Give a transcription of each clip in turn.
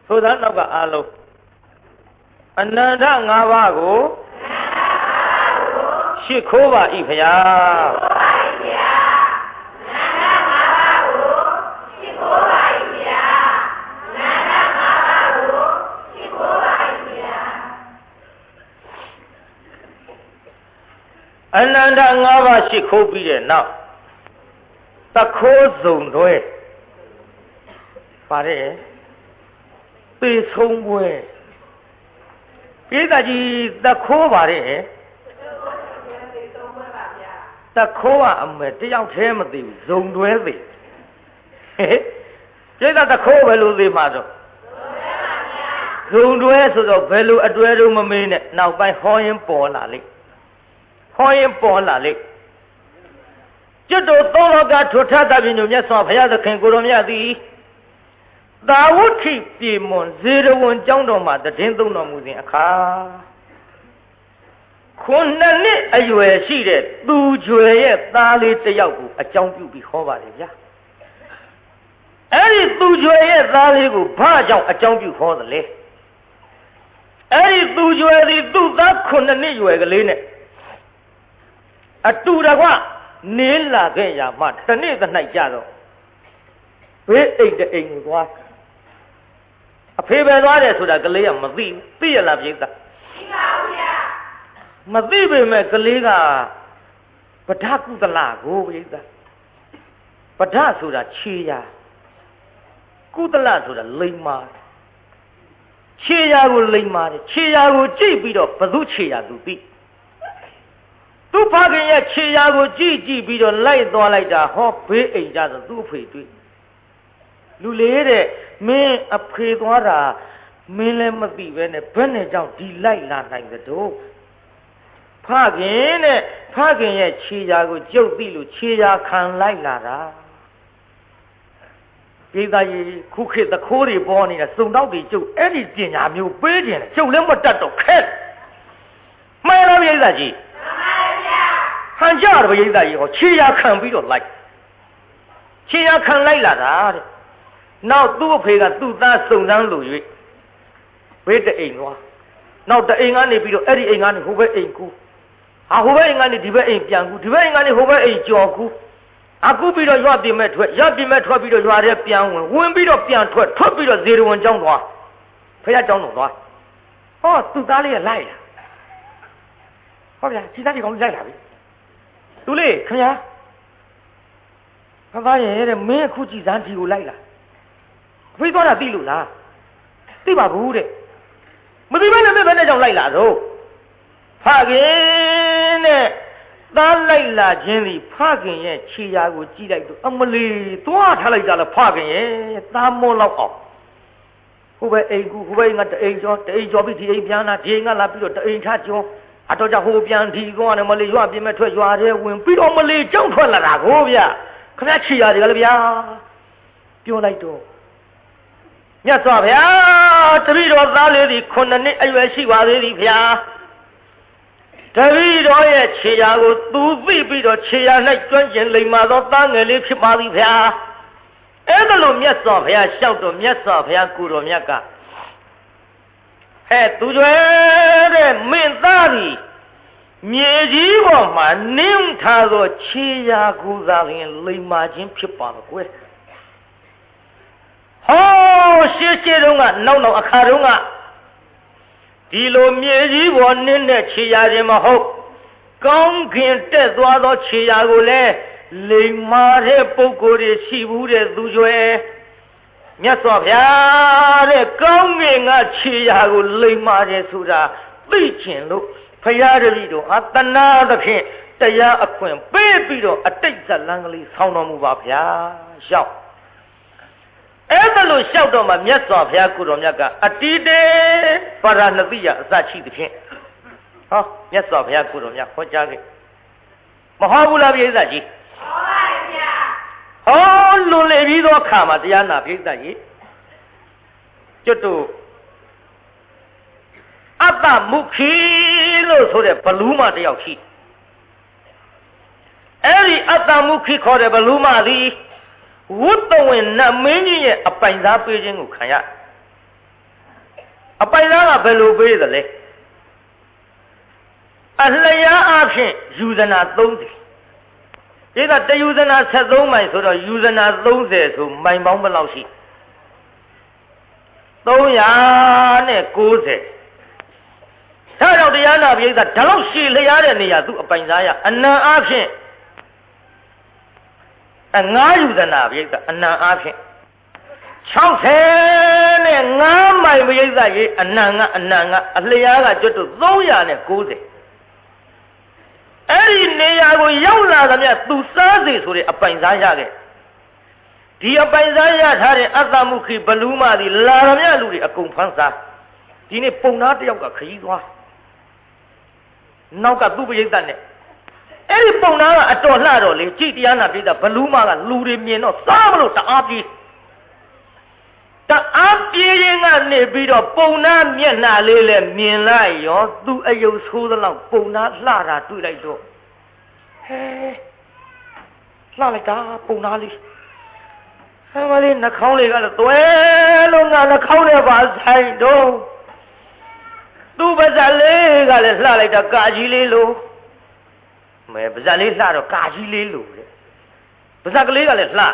ဆိုသားနောက်ကအားလုံးအနန္တ၅ပါးကိုရှစ်ခိုးပါ၏ဖျားအနန္တ၅ပါးရှိခိုးပြီးတဲ့နောက်တခိုးစုံတွဲပါတယ်ပေဆုံးပွဲပိဿကြီးတခိုးပါတယ်တခိုးကအမေတယောက်တည်းမသိဘူးဇုံတွဲသိပိဿတခိုးဘယ်လိုသိမှာတော့ဇုံတွဲဆိုတော့ဘယ်လိုအတွဲတော့မမေးနဲ့နောက်ပိုင်းဟောရင်ပေါ်လာလိမ့်ဟောရင်ပေါ်လာလိမ့်ကျွတ်တော်သောလောကထွတ်ထသဖြင့်မြတ်စွာဘုရားသခင်ကိုယ်တော်မြတ်သည်သာဝဋ္ဌိပြေမွန်ဇေရဝံကျောင်းတော်မှာတည်င်းသုံးတော်မူစဉ်အခါခုနှစ်အရွယ်ရှိတဲ့သူကျွယ်ရဲ့သားလေးတစ်ယောက်ကိုအကြောင်းပြုပြီးဟောပါတယ်ဗျာအဲ့ဒီသူကျွယ်ရဲ့သားလေးကိုဘာကြောင့်အကြောင်းပြုဟောသလဲအဲ့ဒီသူကျွယ်သည်သူ့သားခုနှစ်ရွယ်ကလေးနဲ့အတူတကွနေလာခဲ့ရမှတနေ့သ၌ကြတော့ဘေးအိမ်တအိမ်ကိုသွားအဖေပဲသွားတယ်ဆိုတာကလေးကမသိဘူးသိရလားပြိဿသိပါဘူးဗျာမသိပေမဲ့ကလေးကပဋ္ဌကုသလကိုပြိဿပဋ္ဌဆိုတာခြေရာကုသလဆိုတာလိမ္မာခြေရာကိုလိမ္မာတယ်ခြေရာကိုကြည့်ပြီးတော့ဘသူခြေရာသူသိသူ့ဖခင်ရဲ့ခြေရာကိုကြည့်ပြီးတော့လိုက်သွားလိုက်တာဟောဘေးအိမ်ကြဆိုသူ့အဖေတွေ့လူလေးတဲ့မင်းအဖေသွားတာမင်းလည်းမသိပဲနဲ့ဘယ်နဲ့ကြောင့်ဒီလိုက်လာနိုင်သတို့ဖခင်တဲ့ဖခင်ရဲ့ခြေရာကိုကြုတ်သိလို့ခြေရာခံလိုက်လာတာပိဿကြီးခုခေတ်သခိုးတွေပေါ်နေတာစုံတော့တွေကျုပ်အဲ့ဒီပညာမျိုးပေးတယ်ကျုပ်လည်းမတတ်တော့ခက်မှန်လားပိဿကြီးဟန်ကြတော့ပိဿကြီးဟောခြေရာခံပြီးတော့လိုက်ခြေရာခံလိုက်လာတာတဲ့နောက်သူ့အဖေကသူ့သားစုံစမ်းလို့၍ဘေးတအိမ်သွားနောက်တအိမ်ကနေပြီးတော့အဲ့ဒီအိမ်ကနေဟိုဘက်အိမ်ကူဟာဟိုဘက်အိမ်ကနေဒီဘက်အိမ်ပြန်ကူဒီဘက်အိမ်ကနေဟိုဘက်အိမ်ကြော်ကူအခုပြီးတော့ရွာပြင်မဲ့ထွက်ရွာပြင်မဲ့ထွက်ပြီးတော့ရွာထဲပြန်ဝင်ပြီးတော့ပြန်ထွက်ပြီးတော့ဇေရဝံကျောင်းသွားဖခင်ကျောင်းတော်သွားဟောသူ့သားလေးကလိုက်လာဟောဗျာခြေသားကြီးကောင်းလိုက်လာပြီသူလေးခင်ဗျာဖခင်ရဲ့တဲ့မင်းအခုကြည်စမ်းဒီကိုလိုက်လာအဖေသွားတာသိလို့လားသိပါဘူးတဲ့မသိဘဲနဲ့ဘယ်နဲ့ကြောင့်လိုက်လာတော့ဖခင်တဲ့သားလိုက်လာခြင်းသည်ဖခင်ရဲ့ခြေရာကိုကြည့်လိုက်တော့အမလီသွားထားလိုက်ကြလားဖခင်ရဲ့သားမွန်းလောက်အောင်ဟိုဘက်အိမ်ကူဟိုဘက်ငါတအိမ်ကျော်ပြီးဒီအိမ်ပြန်လာဒီအိမ်ကလာပြီးတော့တအိမ်ထားကျော်အတော့ကြဟိုပြန်ဒီကောနဲ့မလီရွာပြင်မဲ့ထွက်ရွာထဲဝင်ပြီးတော့မလီကြောက်ထွက်လာတာကိုဗျခဏခြေရာတွေကလည်းဗျာပြောလိုက်တော့မြတ်စွာဘုရားတပည့်တော်သားလေးဒီ9နှစ်အရွယ်ရှိပါသေးသည်ဗျာတပည့်တော်ရဲ့ခြေရာကိုသူသိပြီးတော့ခြေရာ၌ကျွမ်းကျင်လိမ္မာသောသားငယ်လေးဖြစ်ပါသည်ဗျာအဲ့ဒါလို့မြတ်စွာဘုရားလျှောက်တော့မြတ်စွာဘုရားကိုတော်မြတ်ကဟဲ့သူကျွဲတဲ့မင်းသားသည်မြေကြီးပေါ်မှာနင်းထားသောခြေရာကိုသာလျှင်လိမ္မာခြင်းဖြစ်ပါတော့ကွယ်ဟောရှေးတုန်းကနောက်အခါတုန်းကဒီလိုမြေကြီးပေါ်နင်းတဲ့ခြေရာခြင်းမဟုတ်ကောင်းခင်တက်သွားသောခြေရာကိုလည်းလိမ္မာတဲ့ပုဂ္ဂိုလ်တွေရှိဘူးတဲ့သူကျွဲမြတ်စွာဘုရားတဲ့ကောင်းကင်ကခြေရာကိုလိမ္မာတယ်ဆိုတာသိချင်လို့ဘုရားတပည့်တော်အတနာသဖြင့်တရားအခွင့်ပေးပြီးတော့အတိတ်ဇလံကလေးဆောင်းတော်မူပါဗျာရောက်အဲ့ဒါလို့လျှောက်တော့မှမြတ်စွာဘုရားကိုတော်မြတ်ကအတိတေပါရဏတိယအစရှိသဖြင့်ဟောမြတ်စွာဘုရားကိုတော်မြတ်ဟောကြားခဲ့မဟောဘူးလားပြိဿကြီးဟောပါဗျာဟောလွန်လေပြီးသောအခါမှာတရားနာပြိဿကြီးကျွတ်တို့အတ္တမုခိလို့ဆိုတဲ့ဘလူးမတယောက်ရှိအဲ့ဒီအတ္တမုခိခေါ်တဲ့ဘလူးမသည်ဝုတ္တဝင်နတ်မင်းကြီးရဲ့အပိုင်သားပေးခြင်းကိုခံရ အပိုင်သားကဘယ်လိုပေးသလဲအလျားအဖြစ်ယူဇနာ30ဒီကတယူဇနာ73မိုင်ဆိုတော့ယူဇနာ30ဆိုမိုင်ပေါင်းဘယ်လောက်ရှိ390ဒါကြောင့်တရားနာပရိသတ်ဒါလောက်ရှည်လျားတဲ့နေရာသူအပိုင်သားရအနံအဖြစ်9ယူဇနာပရိသတ်အနံအဖြစ်65မိုင်ပရိသတ်ရေအနံကအလျားကကျွတ်တို့390အဲ့ဒီနေရာကိုရောက်လာသမျှသူစားစေဆိုတဲ့အပိုင်စားရခဲ့ဒီအပိုင်စားရထားတဲ့အတ္တမုခိဘလူးမသည်လာသမျှလူတွေအကုန်ဖမ်းစားဒီနေ့ပုံသားတယောက်ကခရီးသွားနောက်ကသူ့ပရိသတ်နဲ့အဲ့ဒီပုံသားကအတော်လှတော့လေကြည်တရားနာပြိဿဘလူးမကလူတွေမြင်တော့စားမလို့တအားပြေးရင်ကနေပြီးတော့ပုံနာမျက်နှာလေးလည်းမြင်လိုက်ရောသူ့အယုတ်ဆိုးသလောက်ပုံနာလှတာတွေ့လိုက်တော့ဟဲလှလိုက်တာပုံနာလေးဟဲမလေးနှာခေါင်းလေးကလည်းသွဲလုံးကနှာခေါင်းနဲ့ပါဆိုင်တော့သူ့ပါဇက်လေးကလည်းလှလိုက်တာကာကြီးလေးလို့မဲပါဇက်လေးလှတော့ကာကြီးလေးလို့လေပါဇက်ကလေးကလည်းလှ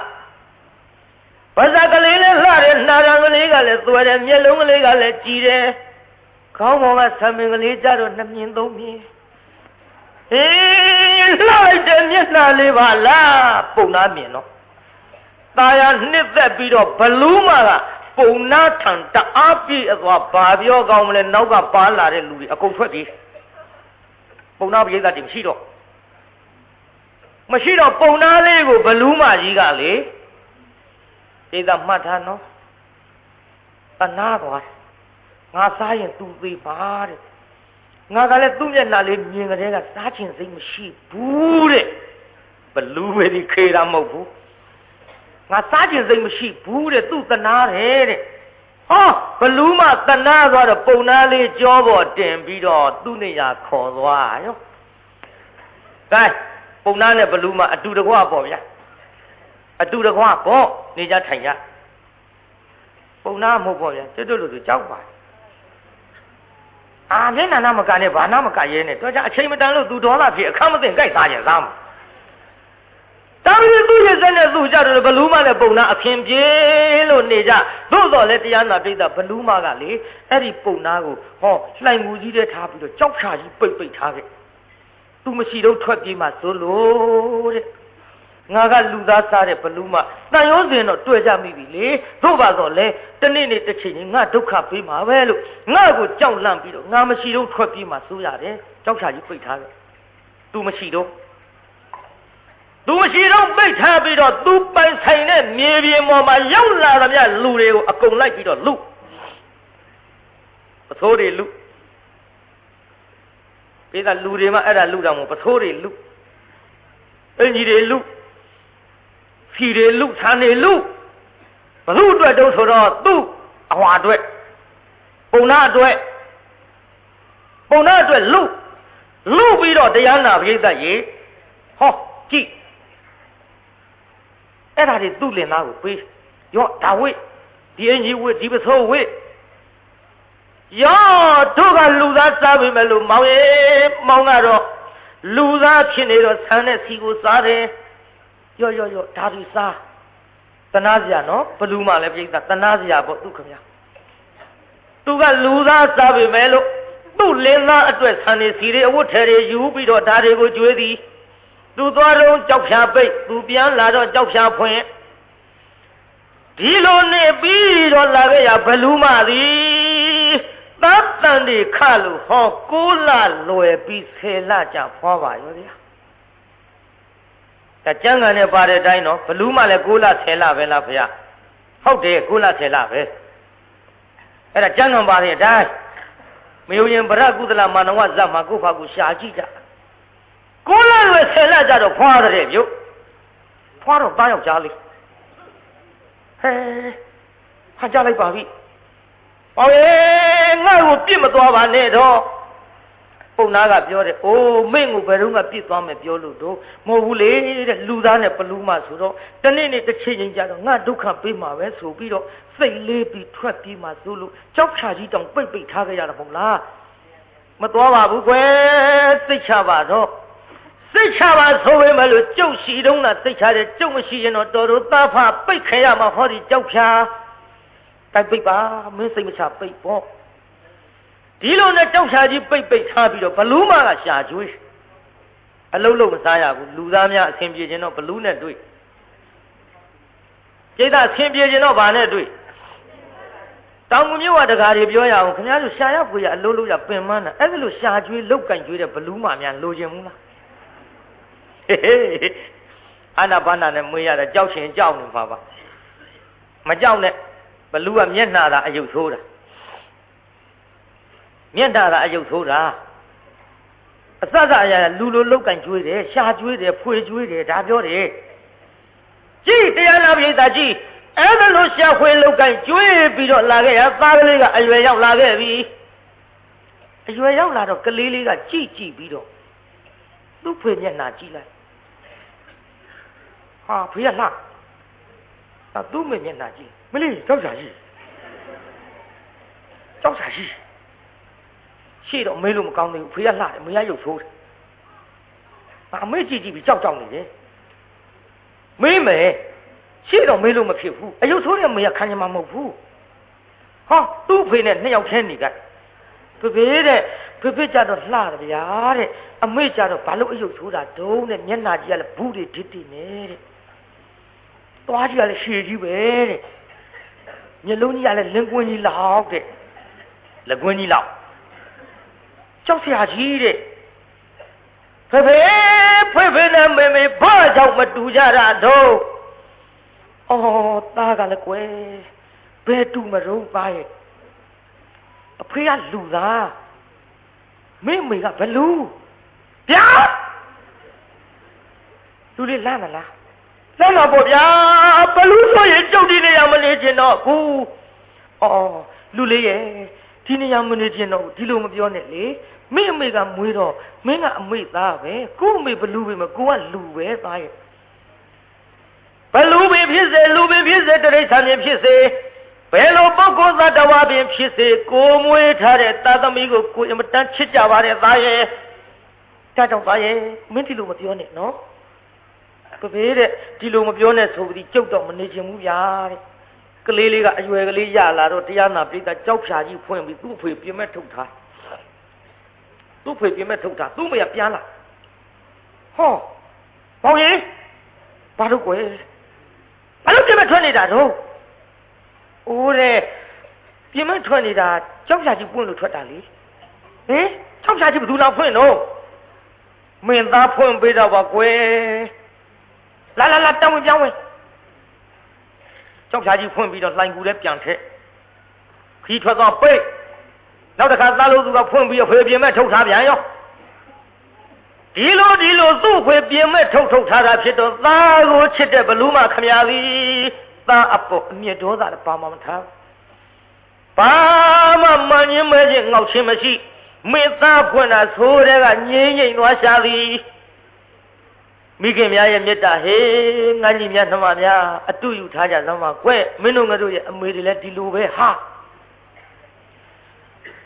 ပါဇက်ကလေးလည်းလှတယ်နှာရံကလေးကလည်းသွဲတယ်မျက်လုံးကလေးကလည်းကြည်တယ်ခေါင်းပေါ်ကဆံပင်ကလေးကြတော့2မြင်3မြင်ဟေးလှလိုက်တဲ့မျက်နှာလေးပါလားပုံနာမြင်တော့ตาရနှစ်သက်ပြီးတော့ဘလူးမကပုံနာထံတအားပြည့်အသွားဘာပြောကောင်းမလဲနောက်ကပါလာတဲ့လူတွေအကုန်ထွက်ပြေးပုံနာပရိသတ်တွေမရှိတော့ပုံနာလေးကိုဘလူးမကြီးကလေဧကမှတ်ထားနော်အနာသွားငါစားရင်သူသေးပါတဲ့ငါကလည်းသူ့မျက်နှာလေးမြင်ကြတဲ့ကစားချင်စိတ်မရှိဘူးတဲ့ဘလူးပဲဒီခေတာမဟုတ်ဘူးငါစားချင်စိတ်မရှိဘူးတဲ့သူ့တနာတယ်တဲ့ဟောဘလူးမတနာသွားတော့ပုံနာလေးကြောပေါ်တင်ပြီးတော့သူ့နေရာခေါ်သွားရောကဲပုံနာနဲ့ဘလူးမအတူတကွပေါ့ဗျာအတူတကွပေါ့နေကြထိုင်ကြပုံနာမဟုတ်ပေါ့ဗျာတွတ်လို့ဆိုကြောက်ပါမျက်နှာနာမကနဲ့ဘာနာမကရဲနဲ့တော့ကြအချိန်မတန်လို့သူဒေါသဖြစ်အခမသိကြိုက်စားကြစားမှာတာမီသူ့ရဲ့စက်နဲ့သူ့ကြတယ်ဘလူးမနဲ့ပုံနာအခင်ပြေလို့နေကြသို့တော်လဲတရားနာပိဋကဘလူးမကလေအဲ့ဒီပုံနာကိုဟောလှိုင်ငူကြီးတဲ့ထားပြီးတော့ကြောက်ချာကြီးပိတ်ထားခဲ့သူမရှိတော့ထွက်ပြေးမှဆိုလို့တဲ့ငါကလူသားစားတဲ့ဘလူးမတန်ရုံးစင်တော့တွေ့ကြမိပြီလေတို့ပါတော့လေတနေ့နေ့တစ်ချိန်ချင်းငါဒုက္ခပေးမှာပဲလို့ငါ့ကိုကြောက်လန့်ပြီးတော့ငါမရှိတော့ထွက်ပြေးမှဆိုရတယ်ကြောက်ချာကြီးပိတ်ထားခဲ့သူမရှိတော့ပိတ်ထားပြီးတော့သူပိုင်ဆိုင်တဲ့မြေပြင်ပေါ်မှာရောက်လာသမျှလူတွေကိုအကုန်လိုက်ပြီးတော့လူပသိုးတွေလူပြီးသားလူတွေမှအဲ့ဒါလူတော်မို့ပသိုးတွေလူအင်ကြီးတွေလူဖြီတွေလူဆန်တွေလူဘလူအတွက်တုံးဆိုတော့သူ့အဟွာအတွက်ပုံနာအတွက်လူပြီးတော့တရားနာပရိသတ်ရေဟောကြည့်အဲ့ဒါတွေသူ့လင်သားကိုပေးရောဒါဝိဒီအင်ကြီးဝိဒီပစိုးဝိရောတို့ကလူသားစားပြီမဲ့လို့မောင်ကတော့လူသားဖြစ်နေတော့ဆန်းတဲ့စီကိုစားတယ်ရောဒါဒီစားတနာစရာနော်ဘလူးမလည်းပြိဿတနာစရာပေါ့သူခင်ဗျာသူကလူသားစားပြီမဲ့လို့သူ့လင်သားအတွက်ဆန်းနေစီတွေအဝတ်ထည်တွေယူပြီးတော့ဒါတွေကိုကျွေးသည်သူသွားတော့ကြောက်ဖြာပိတ်သူပြန်လာတော့ကြောက်ဖြာဖွင့်ဒီလိုနေပြီးတော့လာခဲ့ရဘလူးမသည်သတ်တန်တွေခလို့ဟော9လလွယ်ပြီး10လကြာဖွာပါရောဗျာဒါကျမ်းဂန်နဲ့ပါတဲ့အတိုင်းနော်ဘလူးမလည်း9လ10လပဲလားဖေဟုတ်တယ်9လ10လပဲအဲ့ဒါကျမ်းဂန်ပါတဲ့အတိုင်းမယုံရင်ဗရကုသလမာနဝဇတ်မှာကိုယ့်ဘာကိုရှာကြည့်ကြ9လလွယ်10လကြာတော့ဖွာတဲ့မြို့ဖွာတော့သားယောက်ျားလေးဟာကြလိုက်ပါပြီဟောငါ့ကိုပြစ်မသွားပါနဲ့တော့ ပုံနာကပြောတယ်အိုးမင်းကိုဘယ်တော့မှပြစ်သွားမယ်ပြောလို့တော့မဟုတ်ဘူးလေတဲ့လူသားနဲ့ဘလူးမှဆိုတော့တနေ့နေ့တစ်ချိန်ချင်းကြတော့ငါဒုက္ခပေးမှာပဲဆိုပြီးတော့စိတ်လေးပြီးထွက်ပြီးမှဆိုလို့ကြောက်ချကြီးတောင်ပိတ်ထားခဲ့ရတာမဟုတ်လားမသွားပါဘူးကွယ်စိတ်ချပါတော့စိတ်ချပါဆိုပေမဲ့လို့ကြုတ်ရှိတုံးတာစိတ်ချတယ်ကြုတ်မရှိရင်တော့တော်တော်သားဖပိတ်ခဲရမှာဟောဒီကြောက်ဖြာတိုက်ပိတ်ပါမင်းစိတ်မချပိတ်ပေါ့ဒီလိုနဲ့ကြောက်ချကြီးပိတ်ထားပြီးတော့ဘလူးမကရှာကျွေးအလုံးလုံးမစားရဘူးလူသားများအဆင်ပြေခြင်းတော့ဘလူးနဲ့တွေ့ကျိတ်သာအဆင်ပြေခြင်းတော့ဘာနဲ့တွေ့တောင်ငူမြို့ကတကားတွေပြောရအောင်ခင်ဗျားတို့ရှာရဖွေရအလုံးလုံးရပင်မန်းတာအဲ့ဒါလို့ရှာကျွေးလောက်ကင်ကျွေးတဲ့ဘလူးမများလိုချင်ဘူးလားအာနာဘာနာနဲ့မွေးရတာကြောက်ချင်ကြောက်နေပါပါမကြောက်နဲ့ဘလူးကမျက်နှာသာအယုတ်ဆိုးတာမျက်နှာသာအယုတ်ဆိုးတာအစစအရာလူလိုလောက်ကင်ကျွေးတယ်ရှာကျွေးတယ်ဖွေကျွေးတယ်ဒါပြောတယ်ကြည့်တရားနာပိဋကကြည့်အဲ့ဒါလို့ရှာဖွေလောက်ကင်ကျွေးပြီးတော့လာခဲ့ရသားကလေးကအရွယ်ရောက်လာခဲ့ပြီအရွယ်ရောက်လာတော့ကလေးလေးကကြည့်ပြီးတော့သူ့ဖွေမျက်နှာကြည့်လိုက်ဟာဖေးကလှသူ့မျက်နှာကြည့်မလေးကြောက်စာကြီးရှေ့တော့မေးလို့မကောင်းသေးဘူးဖေးကလှတယ်မေးရရုပ်ဆိုးတယ်အမေကြည့်ပြီးကြောက်နေတယ်မေးမယ်ရှေ့တော့မေးလို့မဖြစ်ဘူးအယုတ်ဆိုးတဲ့မေးကခံရမှာမဟုတ်ဘူးဟာသူ့ဖေးနဲ့နှစ်ယောက်ထဲနေကြဖေးတဲ့ဖေးကြတော့လှတယ်ဗျာတဲ့အမေကြတော့ဘာလို့အယုတ်ဆိုးတာဒုံးနဲ့မျက်နှာကြီးကလည်းဘူးတွေဒစ်နေတဲ့သွားကြီးကလည်းရှည်ကြီးပဲတဲ့မျက်လုံးကြီးကလည်းလင်းကွင်းကြီးလောက်တဲ့လက်ကွင်းကြီးလောက်ကြောက်စရာကြီးတဲ့ဖေးနဲ့မေဘာကြောင့်မတူကြတာတော့အော်သားကလည်းကွယ်ဘယ်တူမရုံးပါရဲ့အဖေကလူသားမေကဘလူးဗျာလူလေးလမ်းမလားလမ်းတော့ပေါ့ဗျာဘလူးဆိုရင်ကြုတ်ဒီနေရာမနေချင်တော့ဘူးအော်လူလေးရဲ့ဒီနေရာမနေချင်တော့ဒီလိုမပြောနဲ့လေမင်းအမေကမွေးတော့မင်းကအမေသားပဲကို့အမေဘလူးပဲမကိုကလူပဲသားရဲ့ဘလူးပဲဖြစ်စေလူပဲဖြစ်စေတရိစ္ဆာန်ဖြစ်စေဘယ်လိုပုဂ္ဂိုလ်သတ္တဝါပင်ဖြစ်စေကိုမွေးထားတဲ့သားသမီးကိုကိုအမတန်ချစ်ကြပါတယ်သားရဲ့ကြောက်သားရဲ့မင်းဒီလိုမပြောနဲ့နော်ဖေးတဲ့ဒီလိုမပြောနဲ့ဆိုပြီးကြုတ်တော့မနေချင်ဘူးဗျာတဲ့ကလေးလေးကအရွယ်ကလေးရလာတော့တရားနာပိဋကကြောက်ဖြာကြီးဖွင့်ပြီးသူ့ဖေပြင်မဲ့ထုတ်ထားသူ့မရပြန်လာဟောဘောင်ကြီးဘာလို့ကွယ်ဘာလို့ပြင်မဲ့ထွက်နေတာတော့အိုးတဲ့ပြင်မဲ့ထွက်နေတာကြောက်ဖြာကြီးပွင့်လို့ထွက်တာလေဟင်ကြောက်ဖြာကြီးဘယ်သူလာဖွင့်တော့မင်းသားဖွင့်ပေးတော့ပါကွယ်လာတောင်းဝင်ပြောင်းဝင်ကြောက်ဖြာကြီးဖွင့်ပြီးတော့လှိုင်ကူလည်းပြန်ထက်ခီးထွက်သွားပိတ်နောက်တစ်ခါသားလို့သူကဖွင့်ပြီးဖေပြင်မဲ့ထုတ်ထားပြန်ရောဒီလိုသူ့ဖေပြင်မဲ့ထုတ်ထားတာဖြစ်တော့သားကိုချစ်တဲ့ဘလူးမခမရသည်သားအပေါ်အမျက်ဒေါသလည်းပါမမထားဘာမှမငင်းမဲချင်းငေါက်ချင်းမရှိမင်းသားဖွင့်တာဆိုတဲ့ကငြိမ့်သွားရှာသည်မိခင်များရဲ့မေတ္တာဟေးငါညီများနှမများအတူယူထားကြသမှာကွမင်းတို့ငါတို့ရဲ့အမေတွေလည်းဒီလိုပဲဟာ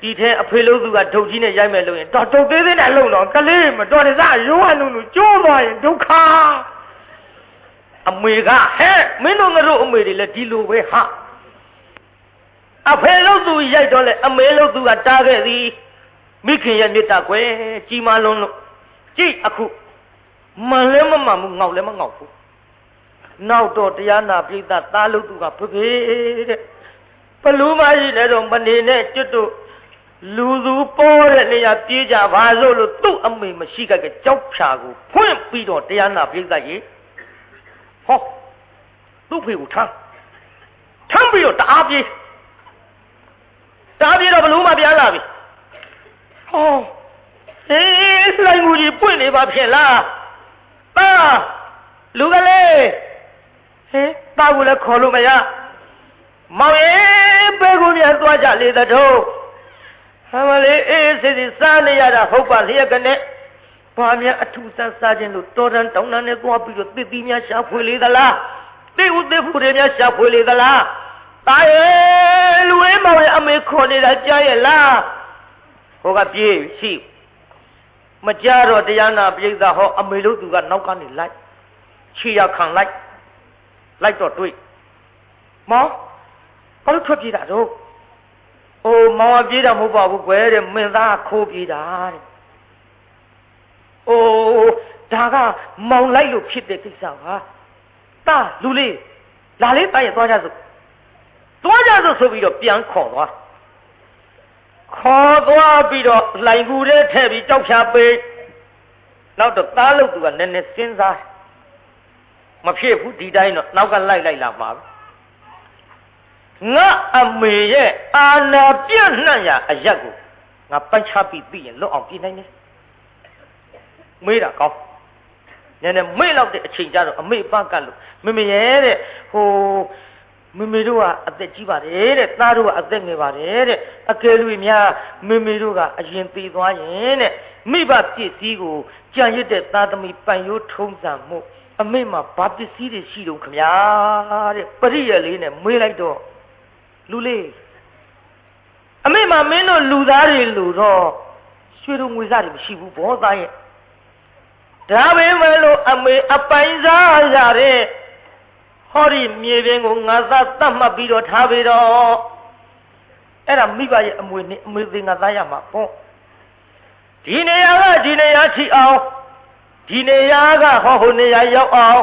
ဒီထဲအဖေလို့သူကဒုတ်ကြီးနဲ့ရိုက်မယ်လို့ရင်တော့ဒုတ်သေးသေးနဲ့လုံတော့ကလေးမတော်တဆရိုးဝလုံးလို့ကျိုးသွားရင်ဒုက္ခအမေကဟဲ့မင်းတို့ငါတို့အမေတွေလည်းဒီလိုပဲဟာအဖေလို့သူရိုက်တော့လေအမေလို့သူကတားခဲ့သည်မိခင်ရဲ့မေတ္တာကွယ်ကြီးမားလုံးလို့ကြည့်အခုမလည်းမမှန်ဘူးငေါက်လည်းမငေါက်ဘူးနောက်တော့တရားနာပိဋကသားလို့သူကဖေးတဲ့ဘလူးမရှိလည်းတော့မနေနဲ့ကျွတ်တို့လူသူပေါ်တဲ့နေရာပြေးကြပါစို့လို့သူ့အမေမရှိကြတဲ့ကြောက်ဖြာကိုဖွင့်ပြီးတော့တရားနာပိဋကကြီးဟောသူ့ဖေကိုထမ်းပြီးတော့တအားပြေးတော့ဘလူးမပြန်လာပြီဟောအေးလှိုင်းကြီးပွင့်နေပါဖြစ်လားလူကလေးဟဲ့တာကိုလည်းခေါ်လို့မရမောင်ရဲ့ဘယ်ကိုပြန်သွားကြလေတဲ့တို့ ဟာမလေးအေးစစ်စစ်စားနေရတာဟုတ်ပါလျက်ကနေဘာများအထူးဆန်းစားခြင်းလို့တော်တန်တောင်းတန်းနဲ့သွားပြီးတော့တစ်သီးများရှာဖွေလေသလားတိဥသိဖို့တွေများရှာဖွေလေသလားတာရဲ့လူဝဲမောင်ရဲ့အမေခေါ်နေတာကြားရဲ့လားဟိုကပြေးရှိမကြတော့တရားနာပြိဿဟောအမေလို့သူကနောက်ကနေလိုက်ခြေရခံလိုက်တော့တွေ့မောင်ဘာလို့ထွက်ပြေးတာတော့အိုးမောင်ပြေးတာမဟုတ်ပါဘူးကွယ်တဲ့မင်းသားခိုးပြေးတာတဲ့အိုးဒါကမောင်လိုက်လို့ဖြစ်တဲ့ကိစ္စပါတာလူလေးလာလေးတာရဲ့သွားကြစို့ဆိုပြီးတော့ပြန်ခေါ်သွားပြီးတော့လှိုင်ကူထဲထည့်ပြီးကြောက်ဖြာပေးနောက်တော့သားလို့သူကနည်းနည်းစဉ်းစားမဖြစ်ဘူးဒီတိုင်းတော့နောက်ကလိုက်လာမှာငါအမေရဲ့အာနာပြန့်နှံ့ရာအရက်ကိုငါပိုက်ချပြီးသိရင်လွတ်အောင်ပြင်နိုင်တယ်မေးတာကောင်းနည်းနည်းမေ့လောက်တဲ့အချိန်ကြတော့အမေပကတ်လို့မမေရဲ့တဲ့ဟိုမမေတို့ကအသက်ကြီးပါတယ်တဲ့သားတို့ကအသက်ငယ်ပါတယ်တဲ့အကယ်၍များမမေတို့ကအရင်သေသွားရင်တဲ့မိဘပစ္စည်းကိုကြံရစ်တဲ့သားသမီးပန်ရိုးထုံးစံမှုအမေမှာဘာပစ္စည်းတွေရှိတော့ခမညာတဲ့ပရိယလေးနဲ့မေးလိုက်တော့လူလေးအမေမှာမင်းတို့လူသားတွေလို့တော့ရွှေတို့ငွေစားတွေမရှိဘူးဘောသားရဲ့ဒါပေမဲ့လို့အမေအပိုင်စားရတဲ့ဟောဒီမြေပြင်ကိုငါသားတတ်မှတ်ပြီးတော့ထားပြီးတော့အဲ့ဒါမိဘရဲ့အမွေနဲ့အမေသေးငါသားရမှာပေါ့ဒီနေရာထိအောင်ဒီနေရာကဟိုနေရာရောက်အောင်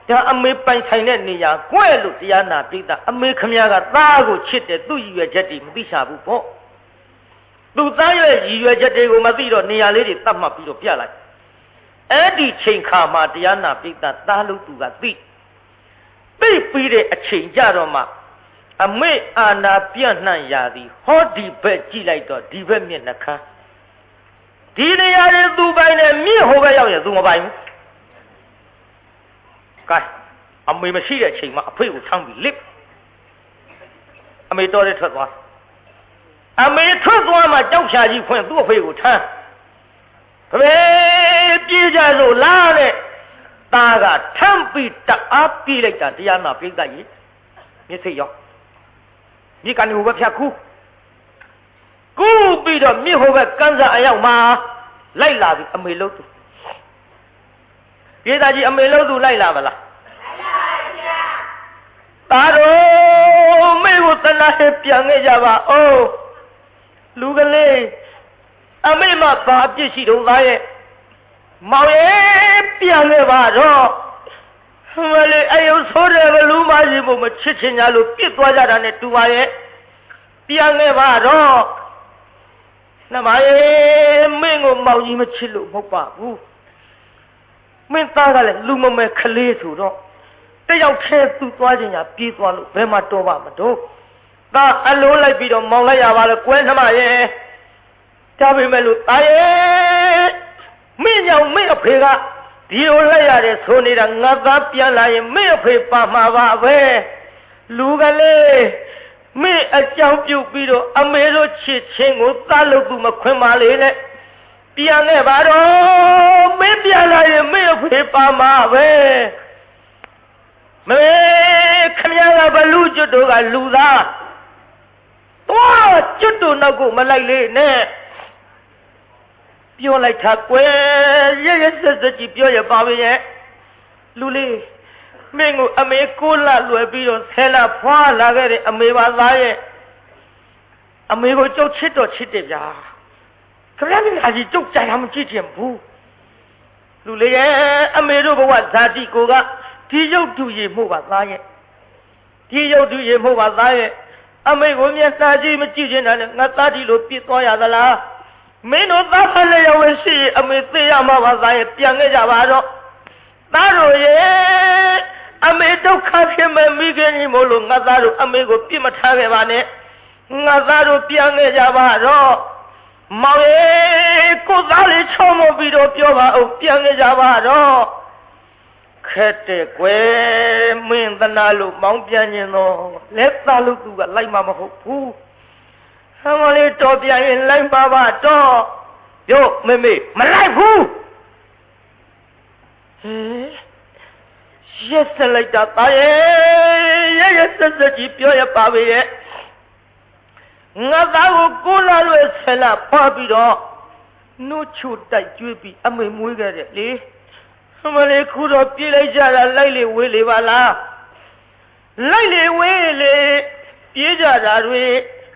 ဒါအမေပိုင်ဆိုင်တဲ့နေရာကွဲ့လို့တရားနာပိဋကအမေခမရကသားကိုချစ်တယ်သူ့ရည်ရွယ်ချက်တွေမသိချဘူးပေါ့သူသားရဲ့ရည်ရွယ်ချက်တွေကိုမသိတော့နေရာလေးတွေတတ်မှတ်ပြီးတော့ပြလိုက်အဲ့ဒီချိန်ခါမှာတရားနာပိဋကသားလို့သူကသိပြီးတဲ့အချိန်ကြတော့မှအမေအာနာပြန့်နှံ့ရာသည်ဟောဒီဘက်ကြည့်လိုက်တော့ဒီဘက်မျက်နှာခမ်းဒီနေရာတွေသူပိုင်နဲ့မြင့်ဟိုဘက်ရောက်ရင်သူမပိုင်ဘူးကဲအမေမရှိတဲ့အချိန်မှာအဖေကိုဆမ်းပြီးလစ်အမေတော်တဲ့ထွက်သွားအမေထွက်သွားမှကြောက်ချာကြီးဖွင့်သူ့အဖေကိုထမ်းဖေပြေးကြစို့လားတဲ့သားကထမ်းပြီးတအားပြေးလိုက်တာတရားနာပိဋကကြီးမျက်စိရောက်မြေကနေဟိုဘက်ဖြတ်ကူးပြီးတော့မြေဟိုဘက်ကန်းစားအရောက်မှာလိုက်လာပြီအမေလို့သူပြေးသားကြီးအမေလို့သူလိုက်လာပါလားသားတော်မေကိုတနားပြန်ခဲ့ကြပါဦးလူကလေးအမေမဘာအပြစ်ရှိတော့သားရဲ့မောင်ရဲ့ပြန်ခဲ့ပါတော့မလေးအယုဆိုးတယ်ဘလူးမရှိဖို့မချစ်ချင်ကြလို့ပြစ်သွားကြတာနဲ့တူပါရဲ့ပြန်ခဲ့ပါတော့နမရဲ့မင်းကိုမောင်ကြီးမချစ်လို့မဟုတ်ပါဘူးမင်းသားကလည်းလူမမဲခလေးဆိုတော့တယောက်တည်းသူ့သွားခြင်းညာပြေးသွားလို့ဘယ်မှာတော့ပါမတော့သားအလိုးလိုက်ပြီးတော့မောင်လိုက်ရပါလေကွဲနှမရဲ့ဒါပေမဲ့လို့သားရဲ့မင်းကြောင့်မင်းအဖေကဒီလိုလိုက်ရတယ်ဆိုနေတာငါသားပြန်လာရင်မင်းအဖေပါမှာပါပဲလူကလေးမင်းအကြောင်းပြုတ်ပြီးတော့အမေတို့ချစ်ချင်းကိုသားလို့သူမခွင်ပါလေနဲ့ပြန်ခဲ့ပါတော့မင်းပြန်လာရင်မင်းအဖေပါမှာပဲမေခမရကဘလူကျွတ်တို့ကလူသားတော့ကျွတ်တို့နောက်ကိုမလိုက်လေနဲ့ပြောလိုက်တာကွယ်ရရဆက်ဆက်ကြည့်ပြောရပါပဲရဲ့လူလေးမင်းကိုအမေကိုလလွယ်ပြီးတော့ဆဲလာဖွာလာခဲ့တဲ့အမေပါသားရဲ့အမေကိုကြုတ်ချစ်တော့ချစ်တယ်ဗျာခရမ်းကြီးအကြီးကြုတ်ကြိုင်တာမကြည့်ချင်ဘူးလူလေးရဲ့အမေတို့ဘဝဇာတိကိုကဒီရုပ်တူရည်မှုပါသားရဲ့ဒီရုပ်တူရည်မှုပါသားရဲ့အမေကိုမျက်စာကြည့်မကြည့်ချင်တာနဲ့ငါသားဒီလိုပြစ်သွားရသလားမင်းတို့သားဖလည်းရဝရှိအမေသိရမှာပါသားရဲ့ပြန်ခဲ့ကြပါတော့သားတို့ရဲ့အမေဒုက္ခဖြစ်မဲ့မိခင်ကြီးမို့လို့ငါသားတို့အမေကိုပြစ်မထားခဲ့ပါနဲ့ငါသားတို့ပြန်ခဲ့ကြပါတော့မောင်ရဲ့ကိုသားလေးချုံမပြီးတော့ပြောပါဦးပြန်ခဲ့ကြပါတော့ခက်တဲ့ကွယ်မင်းသနာလို့မောင်းပြန်ခြင်းတော့လက်သားလို့သူကလိုက်မှာမဟုတ်ဘူးဟ မလေးတော်ပြန်ရင်လိုက်ပါပါတော့ပြောမေမေမလိုက်ဘူးရက်ဆက်လိုက်တာတာရဲ့ရက်ဆက်ကြီးပြောရပါပဲရဲ့ငါသားကိုကိုလာလို့ဆယ်လာဖွာပြီးတော့နှုတ်ချိုတိုက်ကျွေးပြီးအမေမွေးခဲ့တယ်လေမလေးခုတော့ပြေးလိုက်ကြတာလိုက်လေဝေးလေပါလားလိုက်လေဝေးလေပြေးကြတာတွေ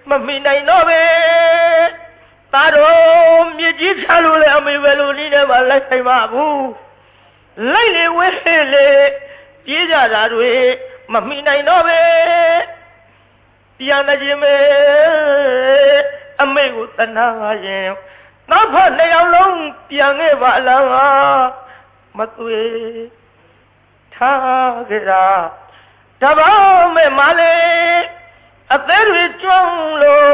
မမိနိုင်တော့ပဲသားတော်မြေကြီးချလို့လေအမေပဲလို့နေတယ်မလိုက်နိုင်ပါဘူးလိုက်လေဝေးလေပြေးကြတာတွေမမိနိုင်တော့ပဲပြန်နေခြင်းပဲအမေကိုတနာရင်နောက်ဖက်နှစ်ယောက်လုံးပြန်ခဲ့ပါလားမသွေထားကြတာတပောင်းမဲ့မလေးအသေးတွေကျွန်းလို့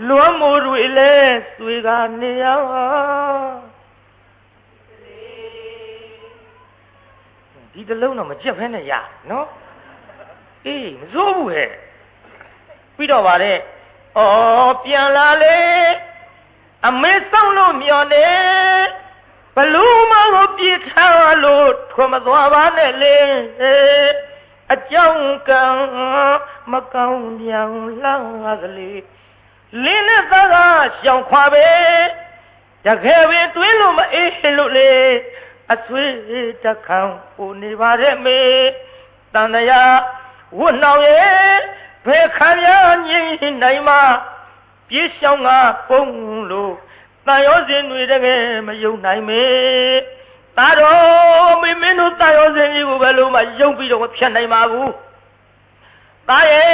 လွမ်းမိုးတွေလဲသွေကနေရောဒီတလုံးတော့မကြက်ဖဲနဲ့ရနော်အေးမစိုးဘူးဟဲ့ပြီးတော့ဗါတဲ့ဩပြန်လာလေအမေဆောင်လို့မျောနေဘလူးမကိုပြေးထားလို့ထွမသွားပါနဲ့လေအကြောင်းကံမကောင်းပြန်လာကလေးလင်းနဲ့သားကရှောင်ခွာပဲတကယ်ပဲတွေးလို့မအေးလို့လေအဆွေတခံပူနေပါရဲ့မေတန်တရားဝတ်နှောင်ရဲ့ဘယ်ခံရငြိမ်နိုင်မှာပြေးရှောင်းကပုံလို့တန်ရောစင်တွေတကယ်မယုံနိုင်မေသားတော်မင်းတို့တန်ရောစင်ကြီးကိုဘယ်လိုမှယုံပြီးတော့ဖြတ်နိုင်ပါဘူးသားရဲ့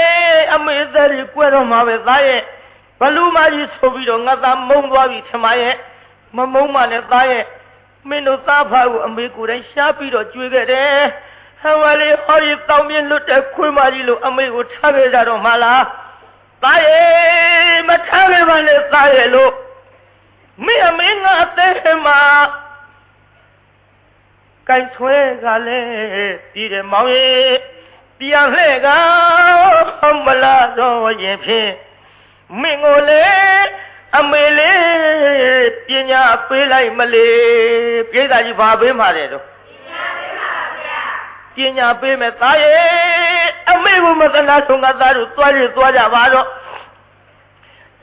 အမေသားကြီးကွဲတော့မှာပဲသားရဲ့ဘလူမကြီးဆိုပြီးတော့ငါသားမုံသွားပြီထမရဲ့မမုံမှလည်းသားရဲ့မင်းတို့သားဖားကိုအမေကိုယ်တိုင်ရှားပြီးတော့ကြွေးခဲ့တယ်ဟမလေးဟောဒီတောင်းပြလွတ်တဲ့ခွေးမကြီးလို့အမေကိုထားခဲ့ကြတော့မှလားသားရဲ့မထားခဲ့ပါနဲ့သားရဲ့လို့မင်းအမေငါအသေးမှာကိုင်ဆွဲကလည်းပြည်တယ်မောင်ရဲ့ပြန်လှဲ့ကမလာတော့ရင်ဖြင့်မင်းကိုလေအမေလေးပညာပေးလိုက်မလေးပြည်သားကြီးဘာပေးမှာလဲတော့ပညာပေးမယ်သားရဲ့အမေကိုမသနာဆုံးကသားတို့သွားကြပါတော့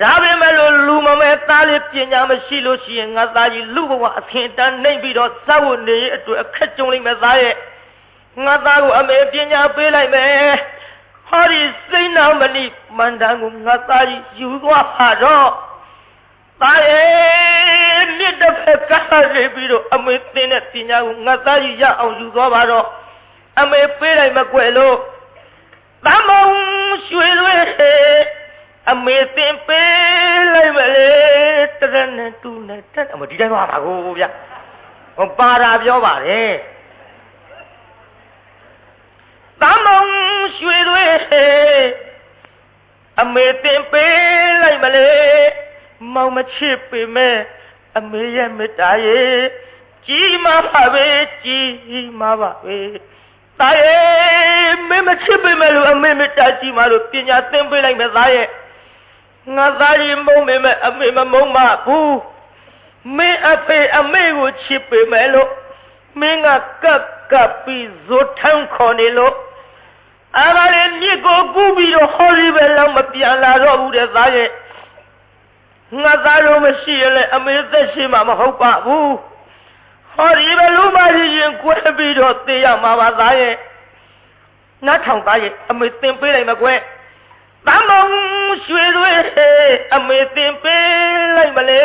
ဒါပေမဲ့လို့လူမမဲသားလေးပညာမရှိလို့ရှိရင်ငါသားကြီးလူဘဝအခင်တန်းနှိမ့်ပြီးတော့စောက်နေအတွက်အခက်ကြုံလိမ့်မယ်သားရဲ့ငါသားကိုအမေပညာပေးလိုက်မယ်ဟောဒီစိတ်နာမဏိမန္တန်ကိုငါသားကြီးယူသွားပါတော့သားရဲ့မြစ်တစ်ဖက်ကားနေပြီးတော့အမေသင်တဲ့ပညာကိုငါသားကြီးရအောင်ယူသွားပါတော့အမေပေးလိုက်မကွယ်လို့သမုံရွှေတွေအမေသင်ပေးလိုက်မလေတရနဲ့တူနဲ့တက်အမဒီတိုင်းပါပါကိုဗျဟောပါတာပြောပါတယ်သမုံရွှေတွေအမေသင်ပေးလိုက်မလေမောင်မချစ်ပေမဲ့အမေရဲ့မေတ္တာရဲ့ကြီးမားပါပဲကြီးမားပါပဲသားရဲ့မင်းမချစ်ပေမဲ့လို့အမေမေတ္တာကြီးမားလို့ပညာသင်ပေးလိုက်မယ်သားရဲ့ငါသားကြီးမုန်းပေမဲ့အမေမမုန်းပါဘူးမင်းအဖေအမေကိုချစ်ပေမဲ့လို့မင်းကကပ်ပြီးဇိုထမ်းခေါ်နေလို့အားကလေးမြစ်ကိုကူးပြီးတော့ဟောဒီပဲလောက်မပြန်လာတော့ဘူးတဲ့သားရဲ့ငါသားတို့မရှိရင်လည်းအမေသက်ရှိမှမဟုတ်ပါဘူးဟောဒီပဲလူမကြီးရင်ကွဲပြီးတော့သိရမှာပါသားရဲ့နားထောင်သားရဲ့အမေသင်ပေးလိုက်မကွဲသမုံရွှေတွေအမေသင်ပေးလိုက်မလေ